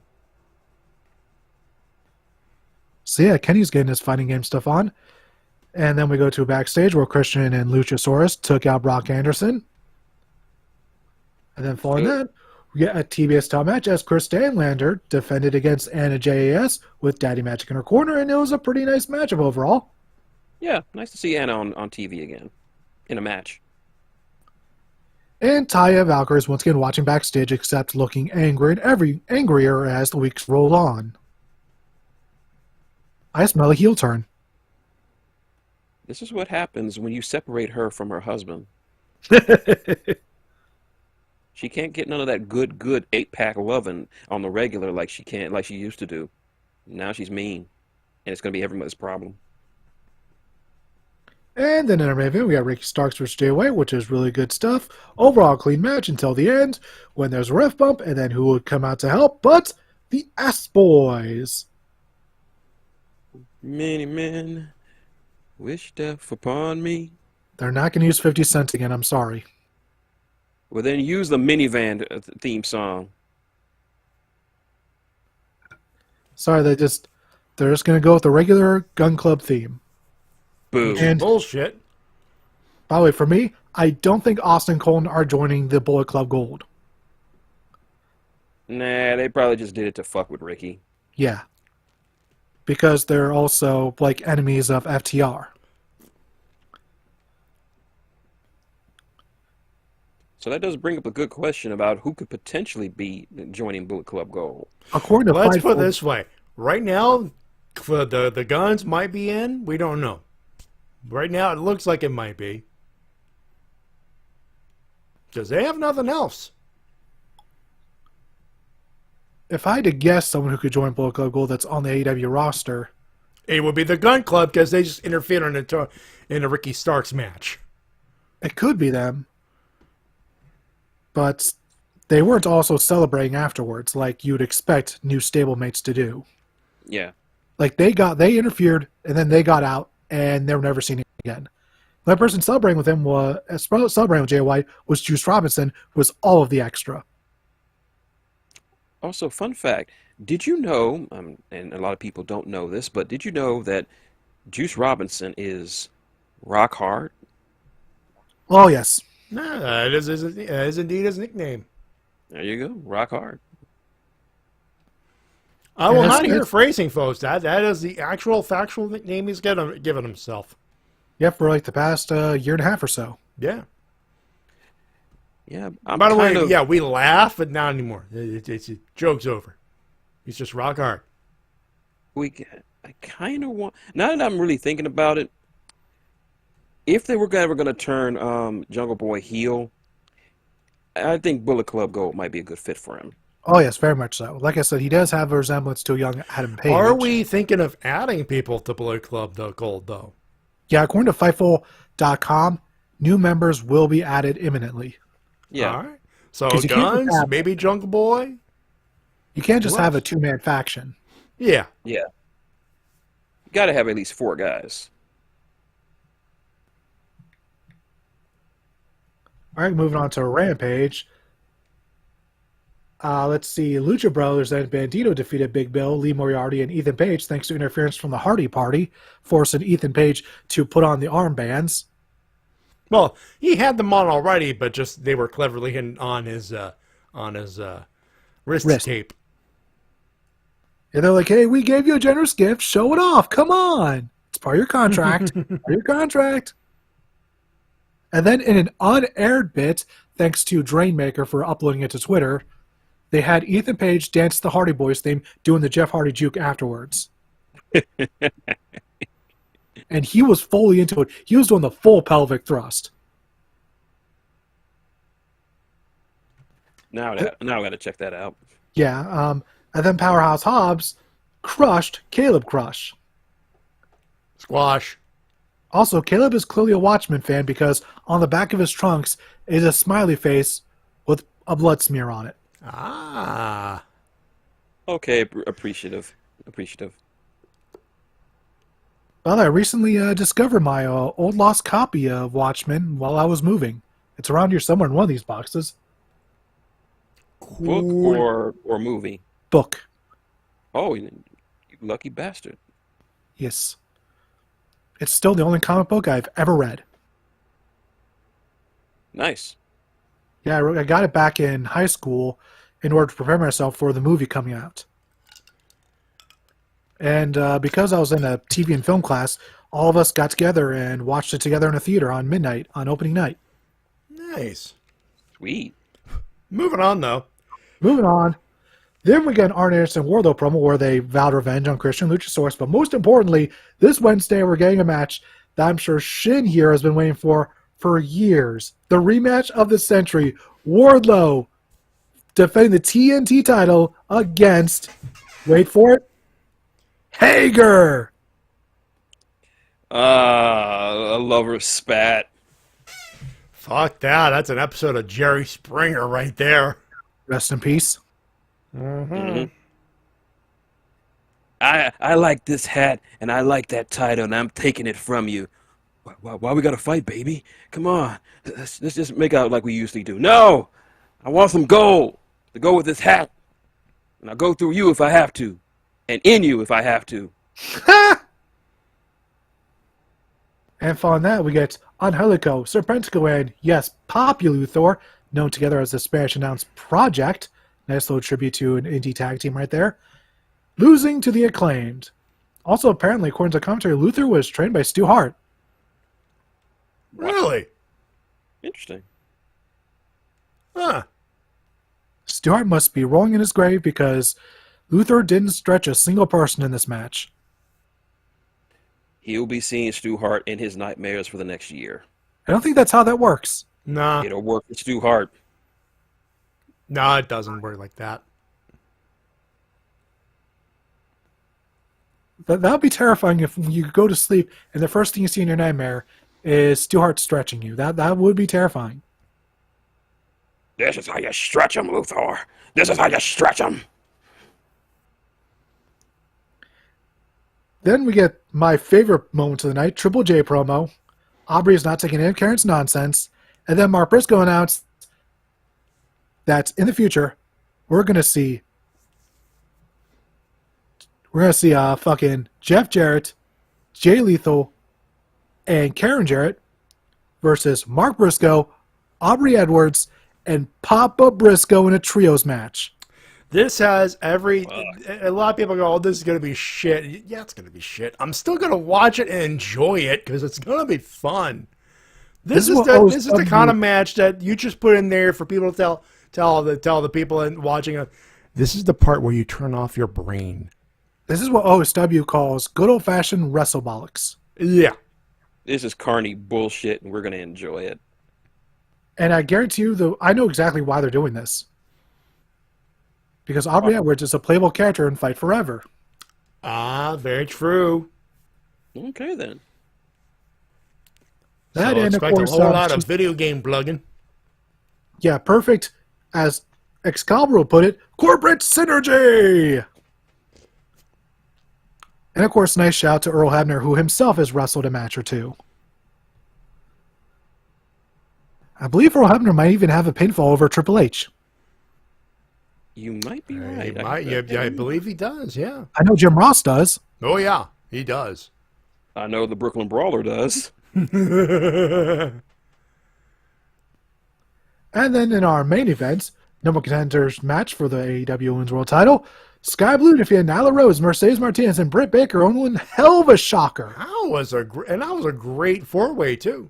So yeah, Kenny's getting his fighting game stuff on. And then we go to backstage where Christian and Luchasaurus took out Brock Anderson. And then following that, we get a TBS title match as Chris Stanlander defended against Anna JAS with Daddy Magic in her corner, and it was a pretty nice matchup overall. Yeah, nice to see Anna on TV again in a match. And Taya Valkyrie is once again watching backstage, except looking angry and angrier as the weeks roll on. I smell a heel turn. This is what happens when you separate her from her husband. She can't get none of that good 8-pack loving on the regular like she used to do. Now she's mean, and it's going to be everybody's problem. And then in our main event, we got Ricky Starks versus Jay White, which is really good stuff. Overall clean match until the end, when there's a ref bump, and then who would come out to help but the Ass Boys. Many men wish death upon me. They're not going to use 50 Cent again, I'm sorry. Well, then use the minivan theme song. Sorry, they're just going to go with the regular Gun Club theme. Boo. And Bullshit. by the way, for me, I don't think Austin Colton are joining the Bullet Club Gold. Nah, they probably just did it to fuck with Ricky. Yeah. Because they're also like enemies of FTR. So that does bring up a good question about who could potentially be joining Bullet Club Gold. According to Let's put it Fightful, this way. Right now, the guns might be in. We don't know. Right now, it looks like it might be. Because they have nothing else. if I had to guess someone who could join Bullet Club Gold that's on the AEW roster, It would be the Gun Club because they just interfered in a Ricky Starks match. it could be them. But they weren't also celebrating afterwards like you'd expect new stablemates to do. Yeah. Like they interfered and then they got out and they were never seen again. The person celebrating with him celebrating with Jay White was Juice Robinson, who was all of the extra. Also, fun fact, did you know, and a lot of people don't know this, but did you know that Juice Robinson is rock hard? Oh, yes. Nah, that is indeed his nickname. There you go, rock hard. I will And not that's- hear phrasing, folks. That is the actual factual nickname he's given himself. Yeah, for like the past year and a half or so. Yeah. Yeah, I'm By the way, kind of, yeah, we laugh, but not anymore. It's joke's over. He's just rock hard. I kind of want, now that I'm really thinking about it, if they were ever going to turn Jungle Boy heel, I think Bullet Club Gold might be a good fit for him. Oh, yes, very much so. Like I said, he does have a resemblance to a young Adam Page. Are we thinking of adding people to Bullet Club Gold, though? Yeah, according to Fightful.com, new members will be added imminently. Yeah. All right. So 'Cause you can't Guns, have- maybe Jungle Boy. You can't just Who have a else? two-man faction. Yeah. Yeah. You got to have at least 4 guys. All right, moving on to Rampage. Let's see. Lucha Brothers and Bandito defeated Big Bill, Lee Moriarty, and Ethan Page thanks to interference from the Hardy Party, forcing Ethan Page to put on the armbands. Well, he had them on already, but just they were cleverly hidden on his wrist tape. And they're like, hey, we gave you a generous gift. Show it off. Come on. It's part of your contract. Part of your contract. And then in an unaired bit, thanks to Drainmaker for uploading it to Twitter, they had Ethan Page dance the Hardy Boys theme doing the Jeff Hardy juke afterwards. And he was fully into it. He was doing the full pelvic thrust. Now I got to check that out. Yeah. And then Powerhouse Hobbs crushed Caleb Crush. Squash. Also, Caleb is clearly a Watchmen fan because on the back of his trunks is a smiley face with a blood smear on it. Ah. Okay, appreciative. Well, I recently discovered my old lost copy of Watchmen while I was moving. It's around here somewhere in one of these boxes. Book or movie? Book. Oh, you lucky bastard. Yes. It's still the only comic book I've ever read. Nice. Yeah, I got it back in high school in order to prepare myself for the movie coming out. And because I was in a TV and film class, all of us got together and watched it together in a theater on midnight, on opening night. Nice. Sweet. Moving on, though. Moving on. Then we get an Arn Anderson Wardlow promo where they vowed revenge on Christian Luchasaurus. But most importantly, this Wednesday we're getting a match that I'm sure Shin here has been waiting for years. The rematch of the century. Wardlow defending the TNT title against, wait for it, Hager. A lover spat. Fuck that. That's an episode of Jerry Springer right there. Rest in peace. Mm-hmm. I like this hat, and I like that title, and I'm taking it from you. Why we gotta fight, baby? Come on. Let's just make out like we usually do. No! I want some gold to go with this hat. And I'll go through you if I have to. And in you if I have to. And following that, we get Angelico, Serpentico, and yes, Populuthor, known together as the Spanish announced Project. Nice little tribute to an indie tag team right there. Losing to the Acclaimed. Also, apparently, according to commentary, Luther was trained by Stu Hart. Really? Interesting. Huh. Stu Hart must be rolling in his grave because Luther didn't stretch a single person in this match. He'll be seeing Stu Hart in his nightmares for the next year. I don't think that's how that works. Nah. It'll work for Stu Hart. No, it doesn't work like that. That would be terrifying if you go to sleep and the first thing you see in your nightmare is Stu Hart stretching you. That would be terrifying. This is how you stretch him, Luthor. This is how you stretch him. Then we get my favorite moment of the night, Triple J promo. Aubrey is not taking any of Karen's nonsense. And then Mark Briscoe announced that in the future, we're going to see fucking Jeff Jarrett, Jay Lethal, and Karen Jarrett versus Mark Briscoe, Aubrey Edwards, and Papa Briscoe in a trios match. This has a lot of people go, oh, this is going to be shit. Yeah, it's going to be shit. I'm still going to watch it and enjoy it because it's going to be fun. This is the kind of match that you just put in there for people to tell the people and watching it. This is the part where you turn off your brain. This is what OSW calls good old-fashioned wrestlebolics. Yeah. This is carny bullshit, and we're going to enjoy it. And I guarantee you, I know exactly why they're doing this. Because Aubrey Edwards is a playable character in Fight Forever. Ah, very true. Okay, then. That so and, of expect course, a whole lot of video game plugging. Yeah, perfect. As Excalibur will put it, corporate synergy! And, of course, nice shout out to Earl Hebner, who himself has wrestled a match or two. I believe Earl Hebner might even have a pinfall over Triple H. You might be right. I believe he does, yeah. I know Jim Ross does. Oh, yeah, he does. I know the Brooklyn Brawler does. And then in our main event, number contenders match for the AEW Women's World Title, Sky Blue defeated Nyla Rose, Mercedes Martinez, and Britt Baker on one hell of a shocker. That was a great four-way, too.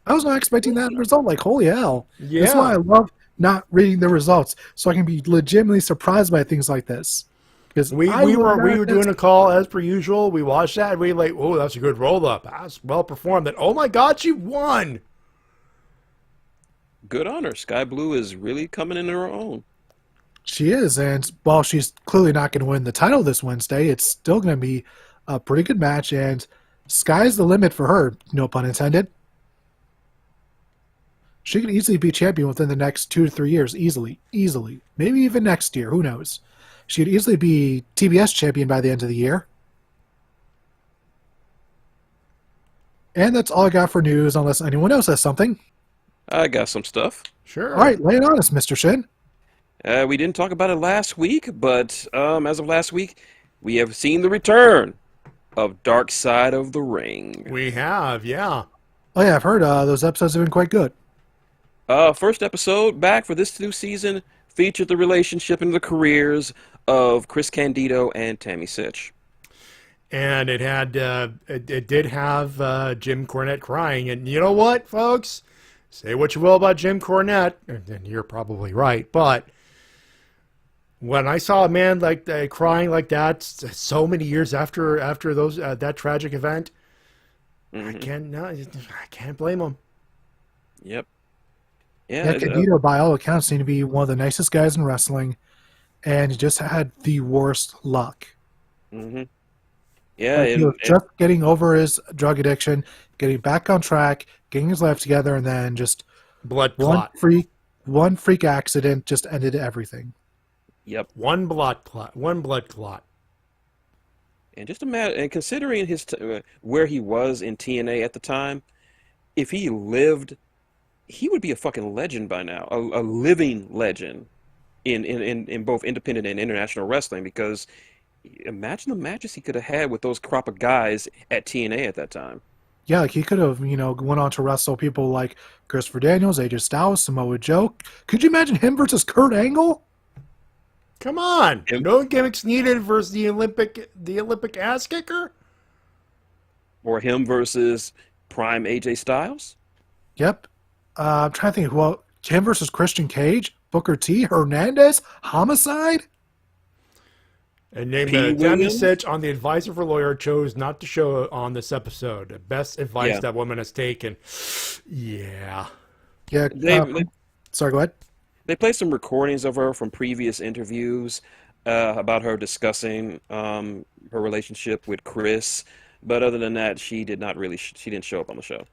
I was not expecting that result. Like, holy hell. Yeah. That's why I love not reading the results, so I can be legitimately surprised by things like this. Because we were doing a call as per usual. We watched that, and we were like, oh, that's a good roll-up. That's well performed. And, oh, my God, she won. Good on her. Sky Blue is really coming into her own. She is, and while she's clearly not going to win the title this Wednesday, it's still going to be a pretty good match, and sky's the limit for her, no pun intended. She could easily be champion within the next 2 to 3 years, easily. Maybe even next year, who knows. She could easily be TBS champion by the end of the year. And that's all I got for news, unless anyone else has something. I got some stuff. Sure. All right, lay it on us, Mr. Shin. We didn't talk about it last week, but as of last week, we have seen the return of Dark Side of the Ring. We have, yeah. Oh yeah, I've heard those episodes have been quite good. First episode back for this new season featured the relationship and the careers of Chris Candido and Tammy Sitch. And it had, it did have Jim Cornette crying. And you know what, folks? Say what you will about Jim Cornette, and you're probably right, but when I saw a man like crying like that so many years after those that tragic event, I can't blame him. Yep. Yeah, Candido, by all accounts, seemed to be one of the nicest guys in wrestling, and he just had the worst luck. Mm-hmm. Yeah, like he was just getting over his drug addiction, getting back on track, getting his life together, and then just blood clot. One freak accident just ended everything. Yep. One blood clot. And just imagine, and considering his where he was in TNA at the time, if he lived, he would be a fucking legend by now, a living legend in both independent and international wrestling. Because imagine the matches he could have had with those crop of guys at TNA at that time. Yeah, like he could have, went on to wrestle people like Christopher Daniels, AJ Styles, Samoa Joe. Could you imagine him versus Kurt Angle? Come on, no gimmicks needed versus the Olympic ass kicker. Or him versus prime AJ Styles. Yep. I'm trying to think. Him versus Christian Cage, Booker T, Hernandez, Homicide. And named Tammy Sitch on the advisor for lawyer chose not to show on this episode. The best advice that woman has taken. Yeah. Yeah. Sorry, go ahead. They played some recordings of her from previous interviews about her discussing her relationship with Chris. But other than that, she didn't show up on the show.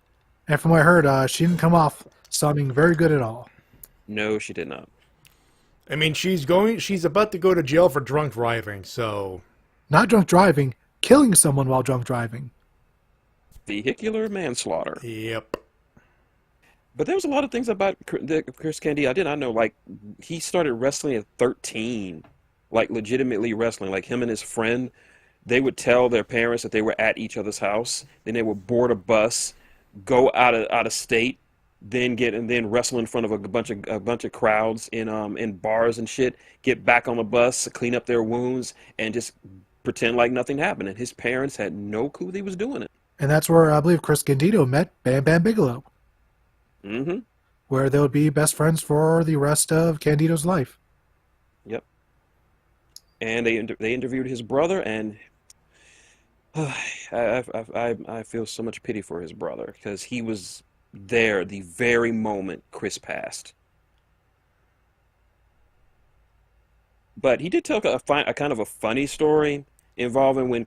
And from what I heard, she didn't come off sounding very good at all. No, she did not. I mean, she's about to go to jail for drunk driving, so... Not drunk driving, killing someone while drunk driving. Vehicular manslaughter. Yep. But there was a lot of things about Chris Candido I did not know. Like, he started wrestling at 13. Like, legitimately wrestling. Like, him and his friend, they would tell their parents that they were at each other's house. Then they would board a bus, go out of state, then wrestle in front of a bunch of crowds in bars and shit, get back on the bus, clean up their wounds, and just pretend like nothing happened. And his parents had no clue they was doing it. And that's where I believe Chris Candido met Bam Bam Bigelow. Mm-hmm. Where they would be best friends for the rest of Candido's life. Yep. And they interviewed his brother, and I feel so much pity for his brother because he was there the very moment Chris passed. But he did tell a kind of a funny story involving when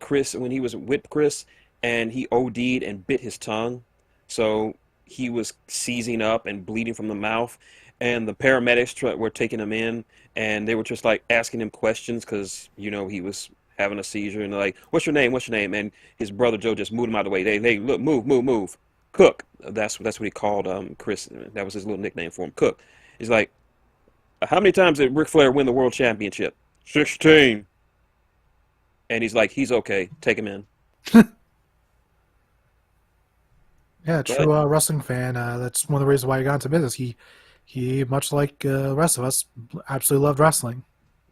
he was with Chris and he OD'd and bit his tongue. So he was seizing up and bleeding from the mouth. And the paramedics were taking him in and they were just like asking him questions because, he was having a seizure. And they're like, what's your name? What's your name? And his brother Joe just moved him out of the way. They look, move. Cook. That's what he called Chris. That was his little nickname for him, Cook. He's like, how many times did Ric Flair win the world championship? 16. And he's like, he's okay. Take him in. Yeah, true wrestling fan. That's one of the reasons why he got into business. He much like the rest of us, absolutely loved wrestling.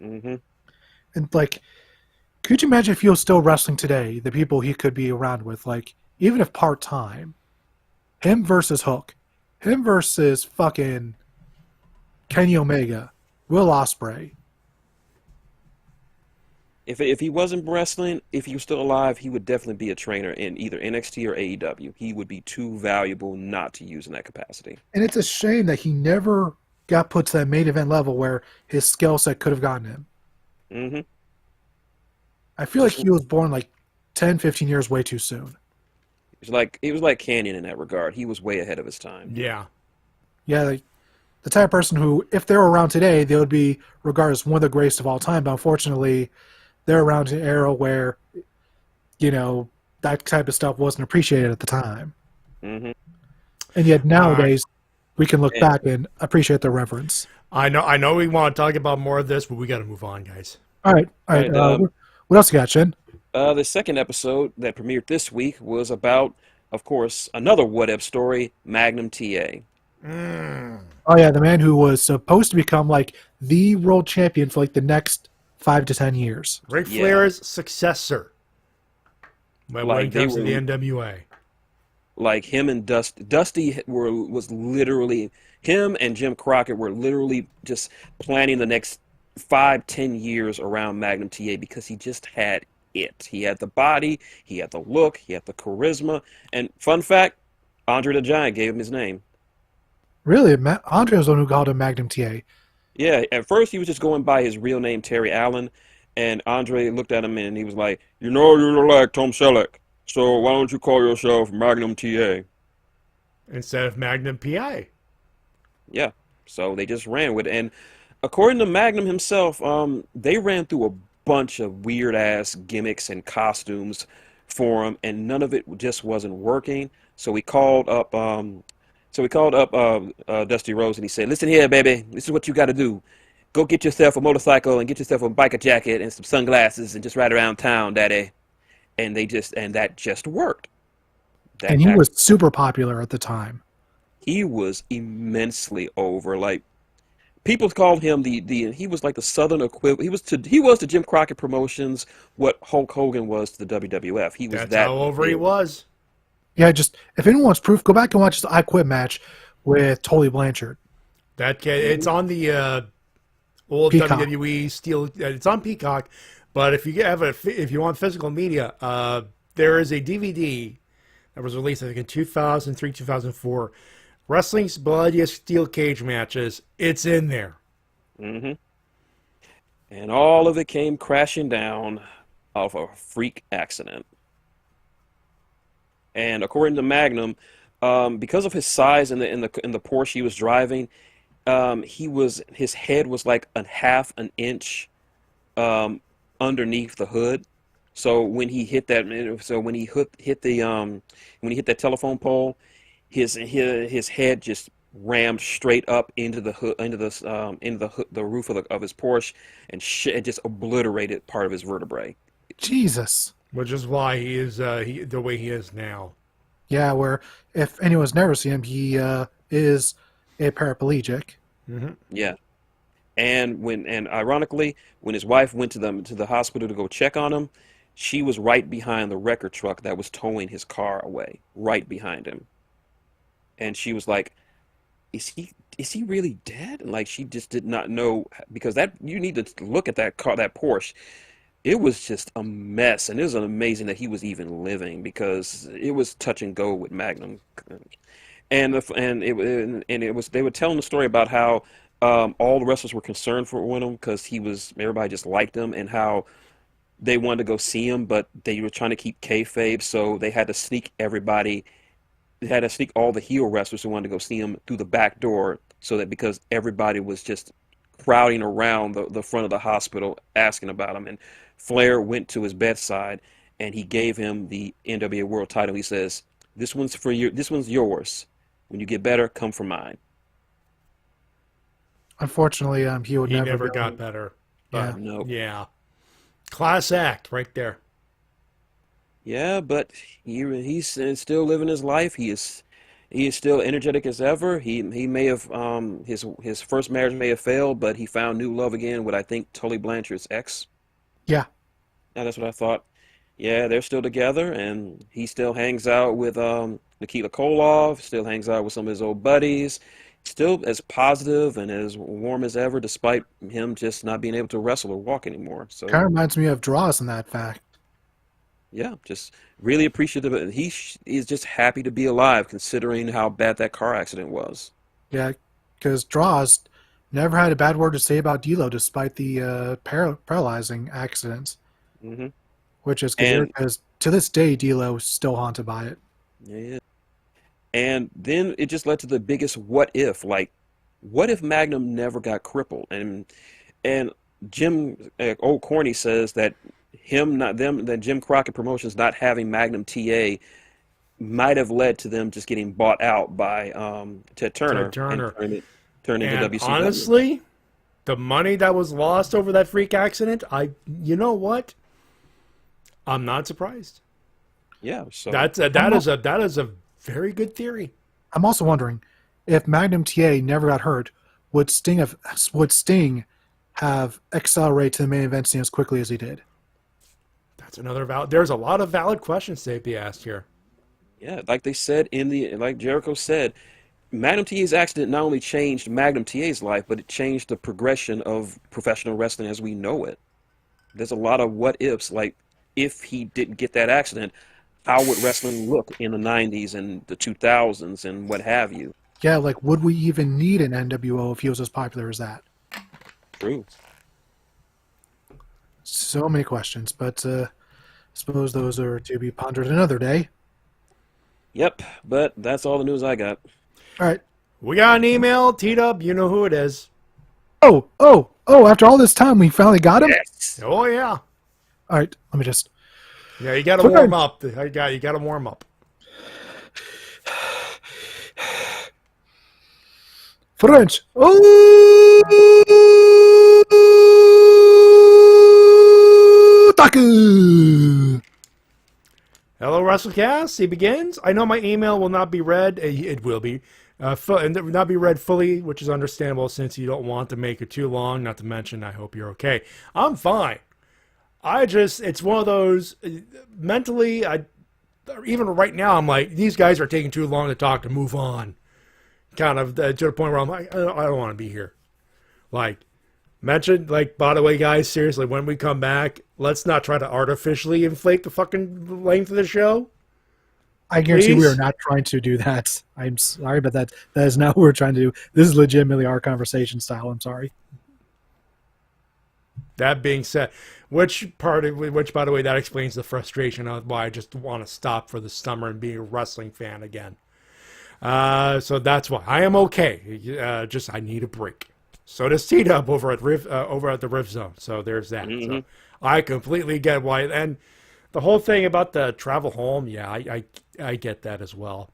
Mm-hmm. And could you imagine if he was still wrestling today, the people he could be around with, even if part-time? Him versus Hook. Him versus fucking Kenny Omega. Will Ospreay. If he wasn't wrestling, if he was still alive, he would definitely be a trainer in either NXT or AEW. He would be too valuable not to use in that capacity. And it's a shame that he never got put to that main event level where his skill set could have gotten him. Mm-hmm. I feel like he was born 10, 15 years way too soon. He was like Canyon in that regard. He was way ahead of his time. Yeah. Yeah, the type of person who, if they were around today, they would be regarded as one of the greatest of all time. But unfortunately, they're around an era where, that type of stuff wasn't appreciated at the time. Mm-hmm. And yet nowadays, we can look And- back and appreciate the reverence. I know we want to talk about more of this, but we got to move on, guys. All right. What else you got, Shin? The second episode that premiered this week was about, of course, another what if story, Magnum TA. Oh yeah, the man who was supposed to become like the world champion for like the next 5 to 10 years. Ric Yeah. Flair's successor. When Like, it they comes to were- the NWA. Like him and Dusty was literally, him and Jim Crockett were literally just planning the next 5-10 years around Magnum TA because he just had it. He had the body, he had the look, he had the charisma, and fun fact, Andre the Giant gave him his name. Really, Andre was the one who called him Magnum TA. Yeah, at first he was just going by his real name, Terry Allen, and Andre looked at him and he was like, you look like Tom Selleck, so why don't you call yourself Magnum TA? Instead of Magnum PI. Yeah, so they just ran with it. And according to Magnum himself, they ran through a bunch of weird-ass gimmicks and costumes for him, and none of it just wasn't working. So we called up Dusty Rhodes and he said, listen here, baby, this is what you got to do. Go get yourself a motorcycle and get yourself a biker jacket and some sunglasses and just ride around town, daddy. And that just worked. And he was super popular at the time. He was immensely over. Like, people called him he was like the Southern equivalent. He was to Jim Crockett Promotions what Hulk Hogan was to the WWF. He was That's that how over he big. was. Yeah, just if anyone wants proof, go back and watch the I Quit match with Tully Blanchard. That kid, it's on the old Peacock. WWE Steel. It's on Peacock, but if you want physical media, there is a DVD that was released I think in 2003, 2004. Wrestling's bloodiest steel cage matches. It's in there. Mm-hmm. And all of it came crashing down off a freak accident. And according to Magnum, because of his size in the Porsche he was driving, his head was like a half an inch underneath the hood. So when he hit that telephone pole, his head just rammed straight up into the hood, the roof of his Porsche, and it just obliterated part of his vertebrae. Jesus. Which is why he is the way he is now. Yeah, where if anyone's never seen him, he is a paraplegic. Mm-hmm. Yeah. And ironically, when his wife went to the hospital to go check on him, she was right behind the wrecker truck that was towing his car away, right behind him. And she was like, is he really dead? And like, she just did not know, because you need to look at that car, that Porsche. It was just a mess, and it was amazing that he was even living, because it was touch and go with Magnum. And they were telling the story about how all the wrestlers were concerned for him because everybody just liked him, and how they wanted to go see him, but they were trying to keep kayfabe, so they had to sneak everybody. They had to sneak all the heel wrestlers who wanted to go see him through the back door, so that because everybody was just crowding around the front of the hospital asking about him. And Flair went to his bedside and he gave him the NWA World title. He says, "This one's for you. This one's yours. When you get better, come for mine." Unfortunately, he never got better. But, No. Yeah. Class act right there. Yeah, but he's still living his life. He is still energetic as ever. He may have his first marriage may have failed, but he found new love again with, I think, Tully Blanchard's ex. Yeah. Yeah, that's what I thought. Yeah, they're still together, and he still hangs out with Nikita Koloff, still hangs out with some of his old buddies, still as positive and as warm as ever, despite him just not being able to wrestle or walk anymore. So Kind of reminds me of Draws in that fact. yeah, just really appreciative. He is just happy to be alive, considering how bad that car accident was. Yeah, because Draws never had a bad word to say about D'Lo despite the paralyzing accidents, Mm-hmm. which is because to this day D'Lo is still haunted by it. Yeah. And then it just led to the biggest what if. Like, what if Magnum never got crippled? And Jim Old Corny says that Jim Crockett Promotions not having Magnum TA might have led to them just getting bought out by Ted Turner. Ted Turner. And turning into WCW. Honestly, the money that was lost over that freak accident, you know what? I'm not surprised. Yeah, so that is a very good theory. I'm also wondering if Magnum TA never got hurt, would Sting have accelerated to the main event scene as quickly as he did? That's another valid. There's a lot of valid questions to be asked here. Yeah, like they said like Jericho said, Magnum TA's accident not only changed Magnum TA's life, but it changed the progression of professional wrestling as we know it. There's a lot of what ifs, like if he didn't get that accident, how would wrestling look in the 90s and the 2000s and what have you? Yeah, like would we even need an NWO if he was as popular as that? True. So many questions, but I suppose those are to be pondered another day. Yep, but that's all the news I got. All right. We got an email, T-Dub, you know who it is. Oh, after all this time, we finally got him? Yes. Oh, yeah. All right, let me just... Yeah, you got to warm up. You got to warm up. French. Oh, Taku. Hello, Wrestle-Cast. He begins. I know my email will not be read. It will be. And it will not be read fully, which is understandable since you don't want to make it too long. Not to mention, I hope you're okay. I'm fine. It's one of those, mentally, even right now, I'm like, these guys are taking too long to talk to move on. Kind of to the point where I'm like, I don't want to be here. Like, mentioned, like, by the way, guys, seriously, when we come back, let's not try to artificially inflate the fucking length of the show. I guarantee Please? we are not trying to do that. I'm sorry, but that is not what we're trying to do. This is legitimately our conversation style. I'm sorry. That being said, which, by the way, that explains the frustration of why I just want to stop for the summer and be a wrestling fan again. So that's why I am okay. Just I need a break. So does T-Dub over at the Rift Zone. So there's that. Mm-hmm. So I completely get why. And the whole thing about the travel home, yeah, I get that as well.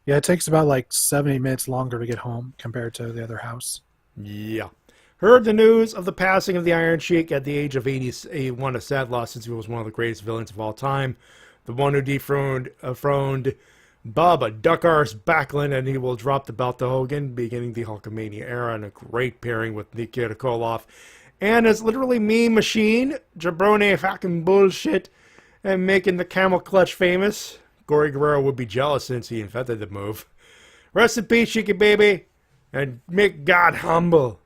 Yeah, it takes about like 70 minutes longer to get home compared to the other house. Yeah. Heard the news of the passing of the Iron Sheik at the age of 81, a sad loss since he was one of the greatest villains of all time. The one who dethroned Bubba Duck-Arse Backlund, and he will drop the belt to Hogan, beginning the Hulkamania era, and a great pairing with Nikita Koloff. And his literally meme machine, jabroni fucking bullshit, and making the camel clutch famous. Gory Guerrero would be jealous since he invented the move. Rest in peace, Sheiky baby, and make God humble.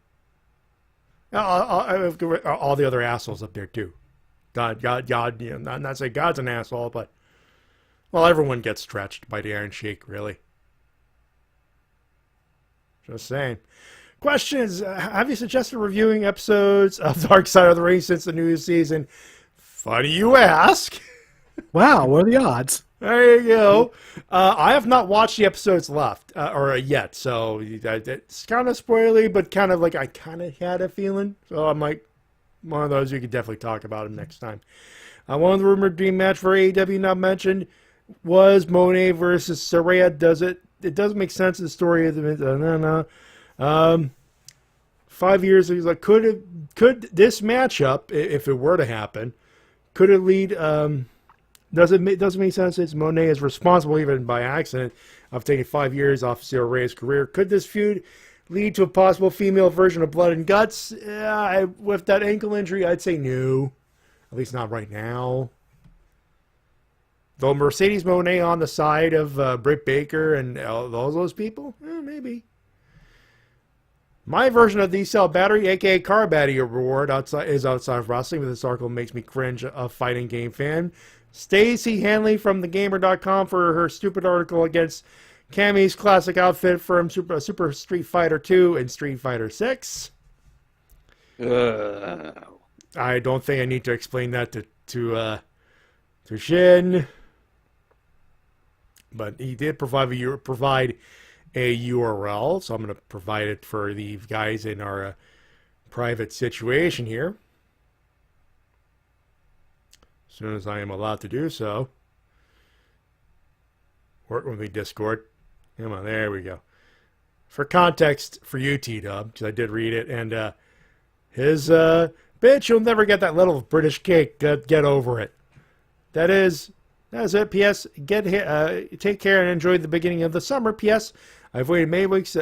All the other assholes up there too. God, you know, not say God's an asshole, but well, everyone gets stretched by the Iron Sheik, really. Just saying. Questions: have you suggested reviewing episodes of Dark Side of the Ring since the new season? Funny you ask. Wow, what are the odds? There you go. I have not watched the episodes left or yet, so it's kind of spoilery, but kind of like I kind of had a feeling. So I'm like, one of those you could definitely talk about them next time. One of the rumored dream match for AEW not mentioned was Monet versus Saraya. It does make sense in the story of the 5 years. He's like, could this matchup, if it were to happen, could it lead? Doesn't make sense. It's Monet is responsible, even by accident, of taking 5 years off Zero Ray's career. Could this feud lead to a possible female version of Blood and Guts? With that ankle injury, I'd say no. At least not right now. Though Mercedes Monet on the side of Britt Baker and all those people? Maybe. My version of the Cell Battery, a.k.a. Car Battery Reward, is outside of wrestling, but this article makes me cringe, a fighting game fan. Stacey Hanley from thegamer.com for her stupid article against Cammy's classic outfit from Super Street Fighter 2 and Street Fighter 6. I don't think I need to explain that to Shin. But he did provide a URL, so I'm going to provide it for the guys in our private situation here. As soon as I am allowed to do so. Work with me, Discord. Come on, there we go. For context, for you, T-Dub, because I did read it, and his bitch, you'll never get that little British cake. Get over it. That's it. P.S. Take care and enjoy the beginning of the summer. P.S. I've waited many weeks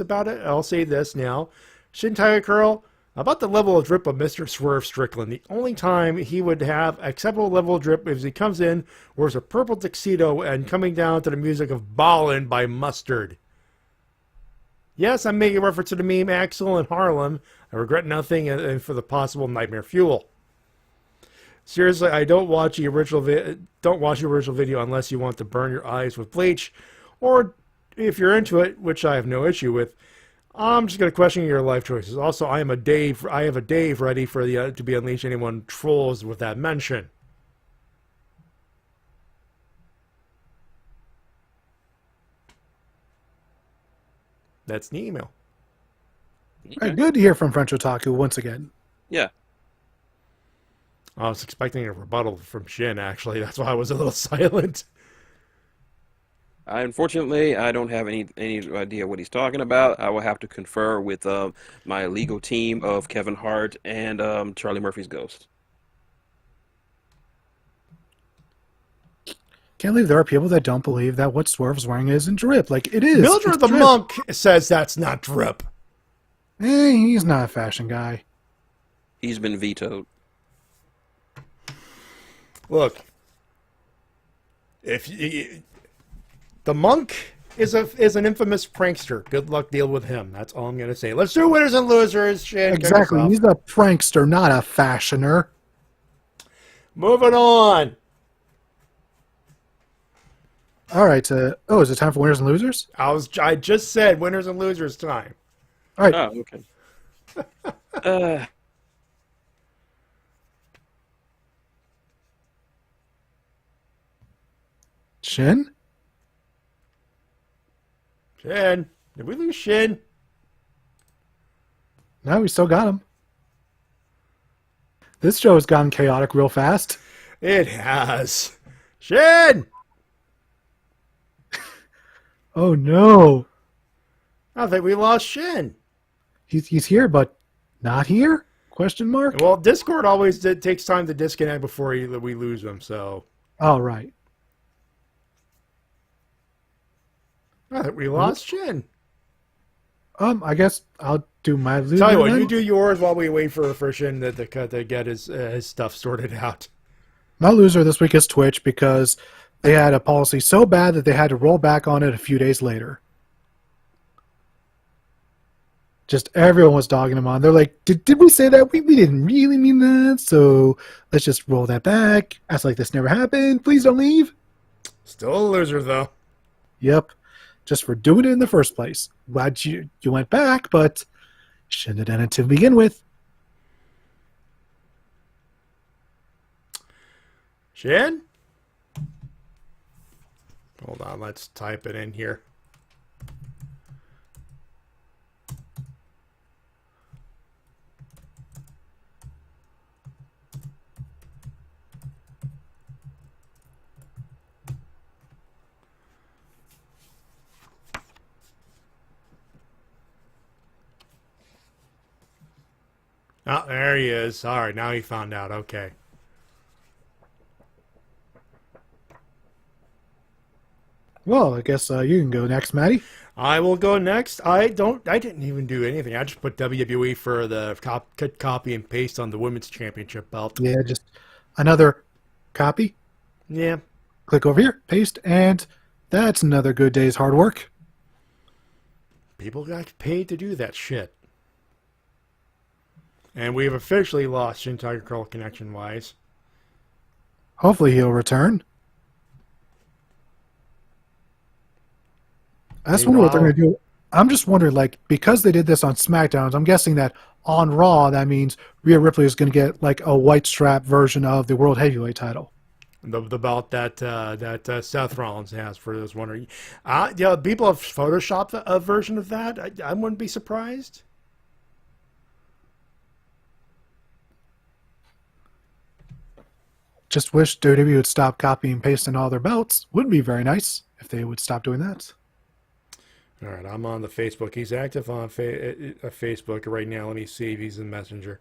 about it. I'll say this now. Shintigercurl, about the level of drip of Mr. Swerve Strickland. The only time he would have acceptable level of drip is he comes in, wears a purple tuxedo, and coming down to the music of Ballin' by Mustard. Yes, I'm making reference to the meme Axel in Harlem. I regret nothing, and for the possible nightmare fuel. Seriously, I don't watch the original video unless you want to burn your eyes with bleach, or if you're into it, which I have no issue with. I'm just going to question your life choices. Also, I have a Dave ready for to be unleashed. Anyone trolls with that mention. That's the email. Okay. All right, good to hear from French Otaku once again. Yeah. I was expecting a rebuttal from Shin, actually. That's why I was a little silent. Unfortunately, I don't have any idea what he's talking about. I will have to confer with my legal team of Kevin Hart and Charlie Murphy's Ghost. Can't believe there are people that don't believe that what Swerve's wearing isn't drip. Like, it is. Mildred the drip. Monk says that's not drip. He's not a fashion guy. He's been vetoed. Look, the Monk is an infamous prankster. Good luck deal with him. That's all I'm going to say. Let's do winners and losers. Shin, exactly. He's a prankster, not a fashioner. Moving on. All right. Is it time for winners and losers? I just said winners and losers time. All right. Oh, okay. Shin? Shin. Did we lose Shin? No, we still got him. This show has gone chaotic real fast. It has. Shin! Oh, no. I think we lost Shin. He's here, but not here? Question mark? Well, Discord always takes time to disconnect before we lose him, so... All right. I think we lost Shin. I guess I'll do my loser. Tell you what, then. you do yours while we wait for Shin to get his stuff sorted out. My loser this week is Twitch because they had a policy so bad that they had to roll back on it a few days later. Just everyone was dogging them on. They're like, did we say that? We didn't really mean that, so let's just roll that back. Act like this never happened. Please don't leave. Still a loser, though. Yep. Just for doing it in the first place. Glad you went back, but shouldn't have done it to begin with. Shin? Hold on, let's type it in here. Oh, there he is. All right, now he found out. Okay. Well, I guess you can go next, Matty. I will go next. I didn't even do anything. I just put WWE for the copy and paste on the Women's Championship belt. Yeah, just another copy. Yeah. Click over here, paste, and that's another good day's hard work. People got paid to do that shit. And we've officially lost Shintigercurl connection-wise. Hopefully he'll return. I just wonder what they're going to do. I'm just wondering, like, because they did this on SmackDown, I'm guessing that on Raw, that means Rhea Ripley is going to get, like, a white strap version of the World Heavyweight title. The belt that Seth Rollins has, for those wondering. Yeah, people have photoshopped a version of that. I wouldn't be surprised. Just wish WWE would stop copying and pasting all their belts. Would be very nice if they would stop doing that. All right, I'm on the Facebook. He's active on Facebook right now. Let me see if he's in Messenger.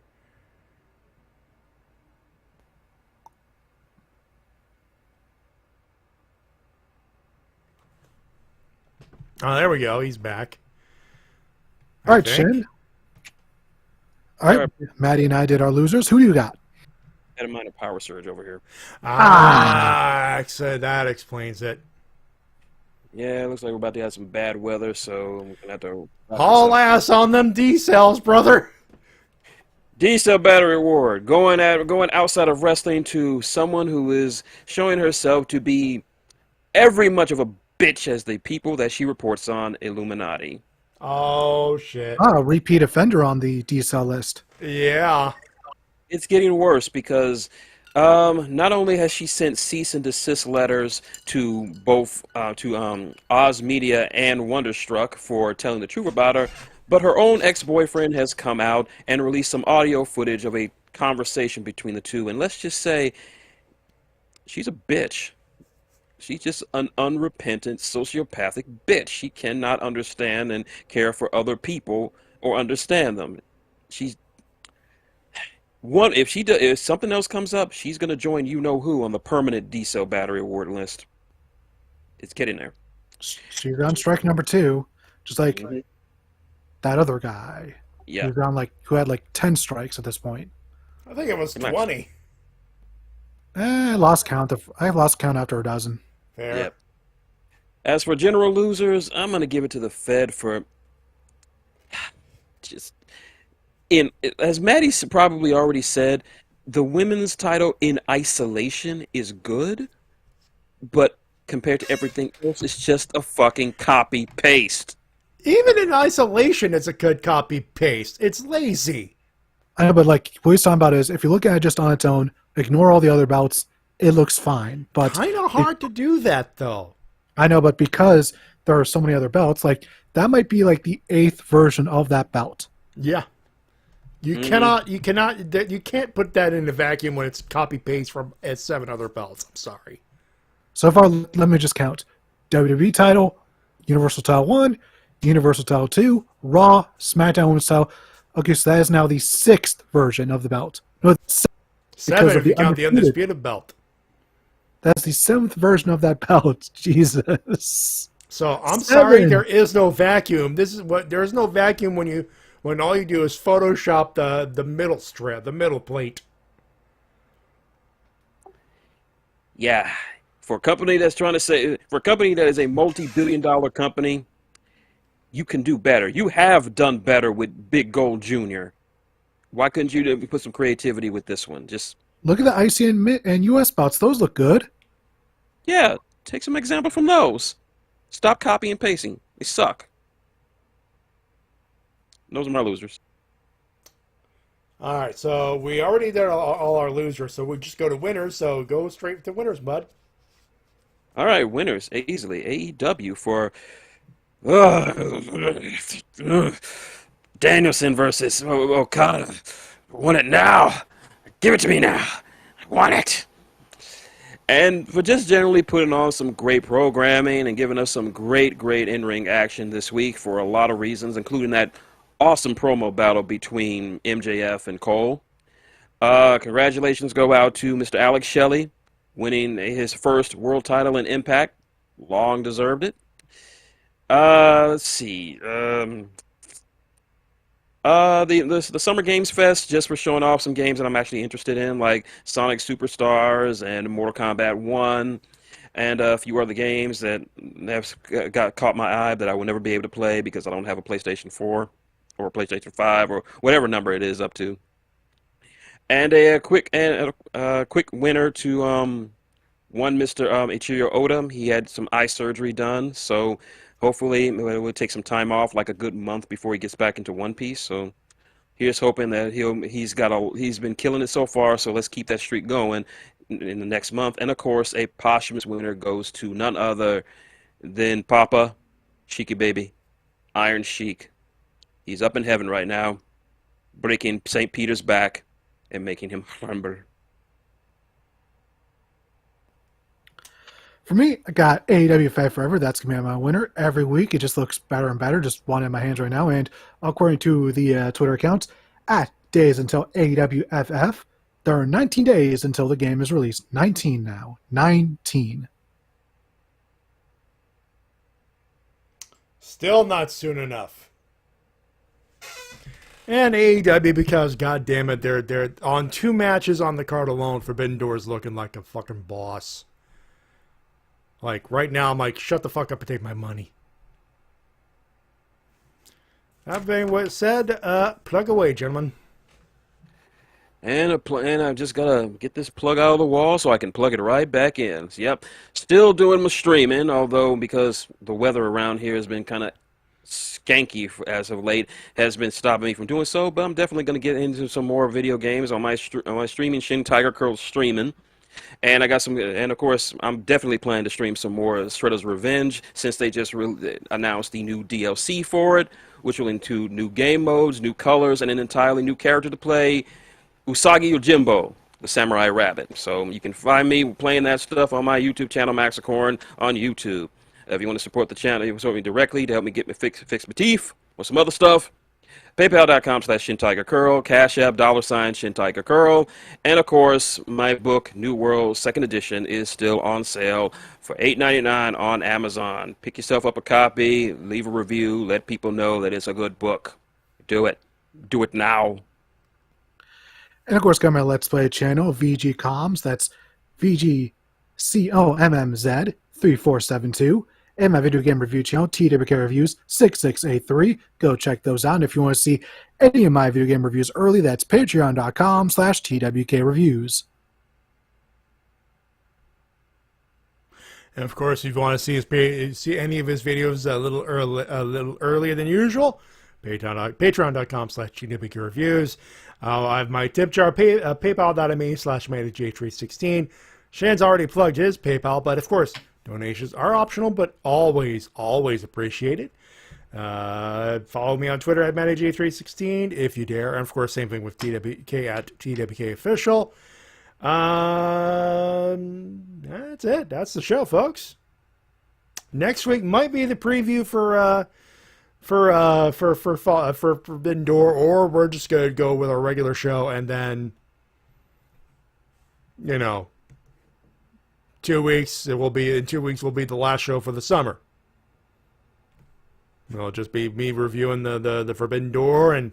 Oh, there we go. He's back. All right, Shin. All right, Matty and I did our losers. Who do you got? Had a minor power surge over here. So that explains it. Yeah, it looks like we're about to have some bad weather, so we're gonna have to haul ass on them D cells, brother. D-cell battery award going outside of wrestling to someone who is showing herself to be every much of a bitch as the people that she reports on Illuminati. Oh shit! Repeat offender on the D-cell list. Yeah. It's getting worse because not only has she sent cease and desist letters to both Oz Media and Wonderstruck for telling the truth about her, but her own ex-boyfriend has come out and released some audio footage of a conversation between the two. And let's just say she's a bitch. She's just an unrepentant, sociopathic bitch. She cannot understand and care for other people or understand them. If something else comes up, she's gonna join you know who on the permanent D-cell battery award list. It's getting there. She's on strike number 2, just like that other guy. Yeah, who had like 10 strikes at this point. I think it was 20. I lost count. I lost count after a dozen. Fair. Yep. As for general losers, I'm gonna give it to the Fed for just. As Matty probably already said, the women's title in isolation is good, but compared to everything else, it's just a fucking copy-paste. Even in isolation, it's a good copy-paste. It's lazy. I know, but like what he's talking about is if you look at it just on its own, ignore all the other bouts, it looks fine. But kind of hard to do that, though. I know, but because there are so many other belts, like that might be like the 8th version of that belt. Yeah. You can't put that in a vacuum when it's copy paste from 7 other belts. I'm sorry. So far, let me just count: WWE title, Universal title 1, Universal title 2, Raw, SmackDown Women's title. Okay, so that is now the 6th version of the belt. No, 7 if you count the undisputed belt. That's the 7th version of that belt. Jesus. So I'm sorry, there is no vacuum. There is no vacuum when all you do is Photoshop the middle strip, the middle plate. Yeah, for a company that is a multi-billion-dollar company, you can do better. You have done better with Big Gold Jr. Why couldn't you put some creativity with this one? Just look at the IC and US belts; those look good. Yeah, take some example from those. Stop copying and pasting. They suck. Those are my losers. All right, so we already did all our losers, so we just go to winners. So go straight to winners, bud. All right, winners easily. AEW for Danielson versus Okada. I want it now. Give it to me now. I want it. And for just generally putting on some great programming and giving us some great in-ring action this week for a lot of reasons, including that awesome promo battle between MJF and Cole. Congratulations go out to Mr. Alex Shelley, winning his first world title in Impact. Long deserved it. Let's see. The Summer Games Fest, just for showing off some games that I'm actually interested in, like Sonic Superstars and Mortal Kombat 1, and a few other games that have caught my eye that I will never be able to play because I don't have a PlayStation 4 or a PlayStation 5 or whatever number it is up to. And a quick winner to one Mr. Ichiro Oda. He had some eye surgery done, so hopefully it will take some time off, like a good month before he gets back into One Piece. So here's hoping that he's been killing it so far. So let's keep that streak going in the next month. And of course, a posthumous winner goes to none other than Papa Sheiky Baby, Iron Sheik. He's up in heaven right now, breaking St. Peter's back and making him humble. For me, I got AEW Fight Forever. That's going to be my winner every week. It just looks better and better. Just one in my hands right now. And according to the Twitter accounts, at Days Until AEW FF, there are 19 days until the game is released. 19 now. 19. Still not soon enough. And AEW, because god damn it, they're on 2 matches on the card alone. Forbidden Door's looking like a fucking boss. Like right now, I'm like, shut the fuck up and take my money. That being what said, plug away, gentlemen. And I've just got to get this plug out of the wall so I can plug it right back in. Yep. Still doing my streaming, although because the weather around here has been kind of skanky as of late, has been stopping me from doing so. But I'm definitely going to get into some more video games on my streaming, Shintigercurl streaming. And I got some, and of course, I'm definitely planning to stream some more Shredder's Revenge since they just announced the new DLC for it, which will include new game modes, new colors, and an entirely new character to play. Usagi Yojimbo, the Samurai Rabbit. So you can find me playing that stuff on my YouTube channel, Maxicorn, on YouTube. If you want to support the channel, you can support me directly to help me get me fix my teeth or some other stuff. PayPal.com/Shintigercurl, Cash App, $Shintigercurl. And of course, my book, New World 2nd Edition, is still on sale for $8.99 on Amazon. Pick yourself up a copy, leave a review, let people know that it's a good book. Do it. Do it now. And of course, got my Let's Play channel, VG Comms. That's VGCOMMZ3472. And my video game review channel, TWK Reviews 6683. Go check those out. And if you want to see any of my video game reviews early, that's patreon.com/TWK Reviews. And of course, if you want to see any of his videos a little earlier than usual, patreon.com/TWK Reviews. I have my tip jar, paypal.me/MattyJ316. Shan's already plugged his PayPal, but of course, donations are optional, but always, always appreciated. Follow me on Twitter at MattyJ316 if you dare. And of course, same thing with TWK at TWK Official. That's it. That's the show, folks. Next week might be the preview for Forbidden Door, or we're just gonna go with our regular show, and then 2 weeks. In 2 weeks will be the last show for the summer. It'll just be me reviewing the Forbidden Door and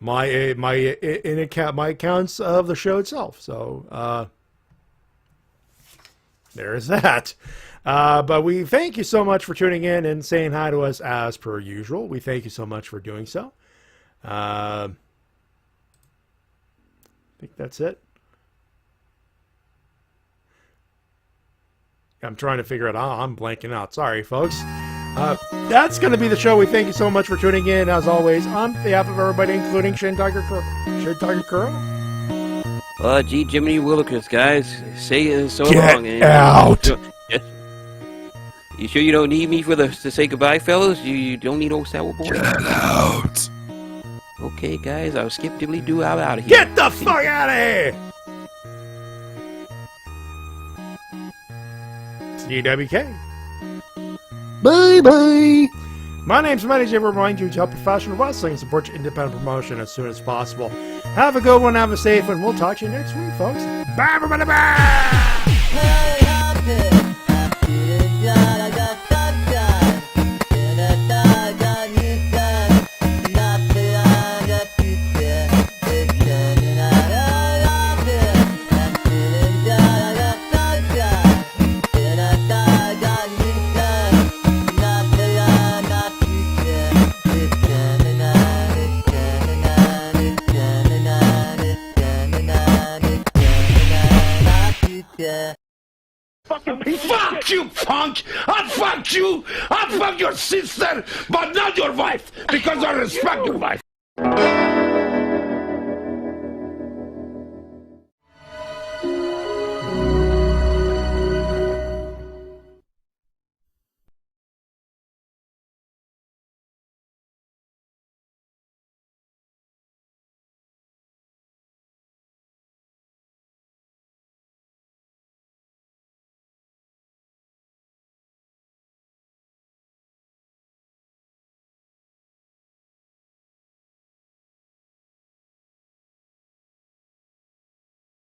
my accounts of the show itself. So there's that. But we thank you so much for tuning in and saying hi to us as per usual. We thank you so much for doing so. I think that's it. I'm trying to figure it out. I'm blanking out. Sorry, folks. That's going to be the show. We thank you so much for tuning in. As always, on behalf of everybody, including Shintigercurl. Gee, Jiminy Willikers, guys. Say so Get long. out! You sure you don't need me to say goodbye, fellas? You don't need old sour boy? Get out! Okay, guys, I'll skip diddly doo out of here. Get the fuck out of here! TWK. Bye-bye! My name's Matty J. Remind you to help professional wrestling and support your independent promotion as soon as possible. Have a good one, have a safe one. We'll talk to you next week, folks. Bye, everybody, bye! Fuck you, punk! I'll fuck you! I'll fuck your sister, but not your wife, because I respect your wife.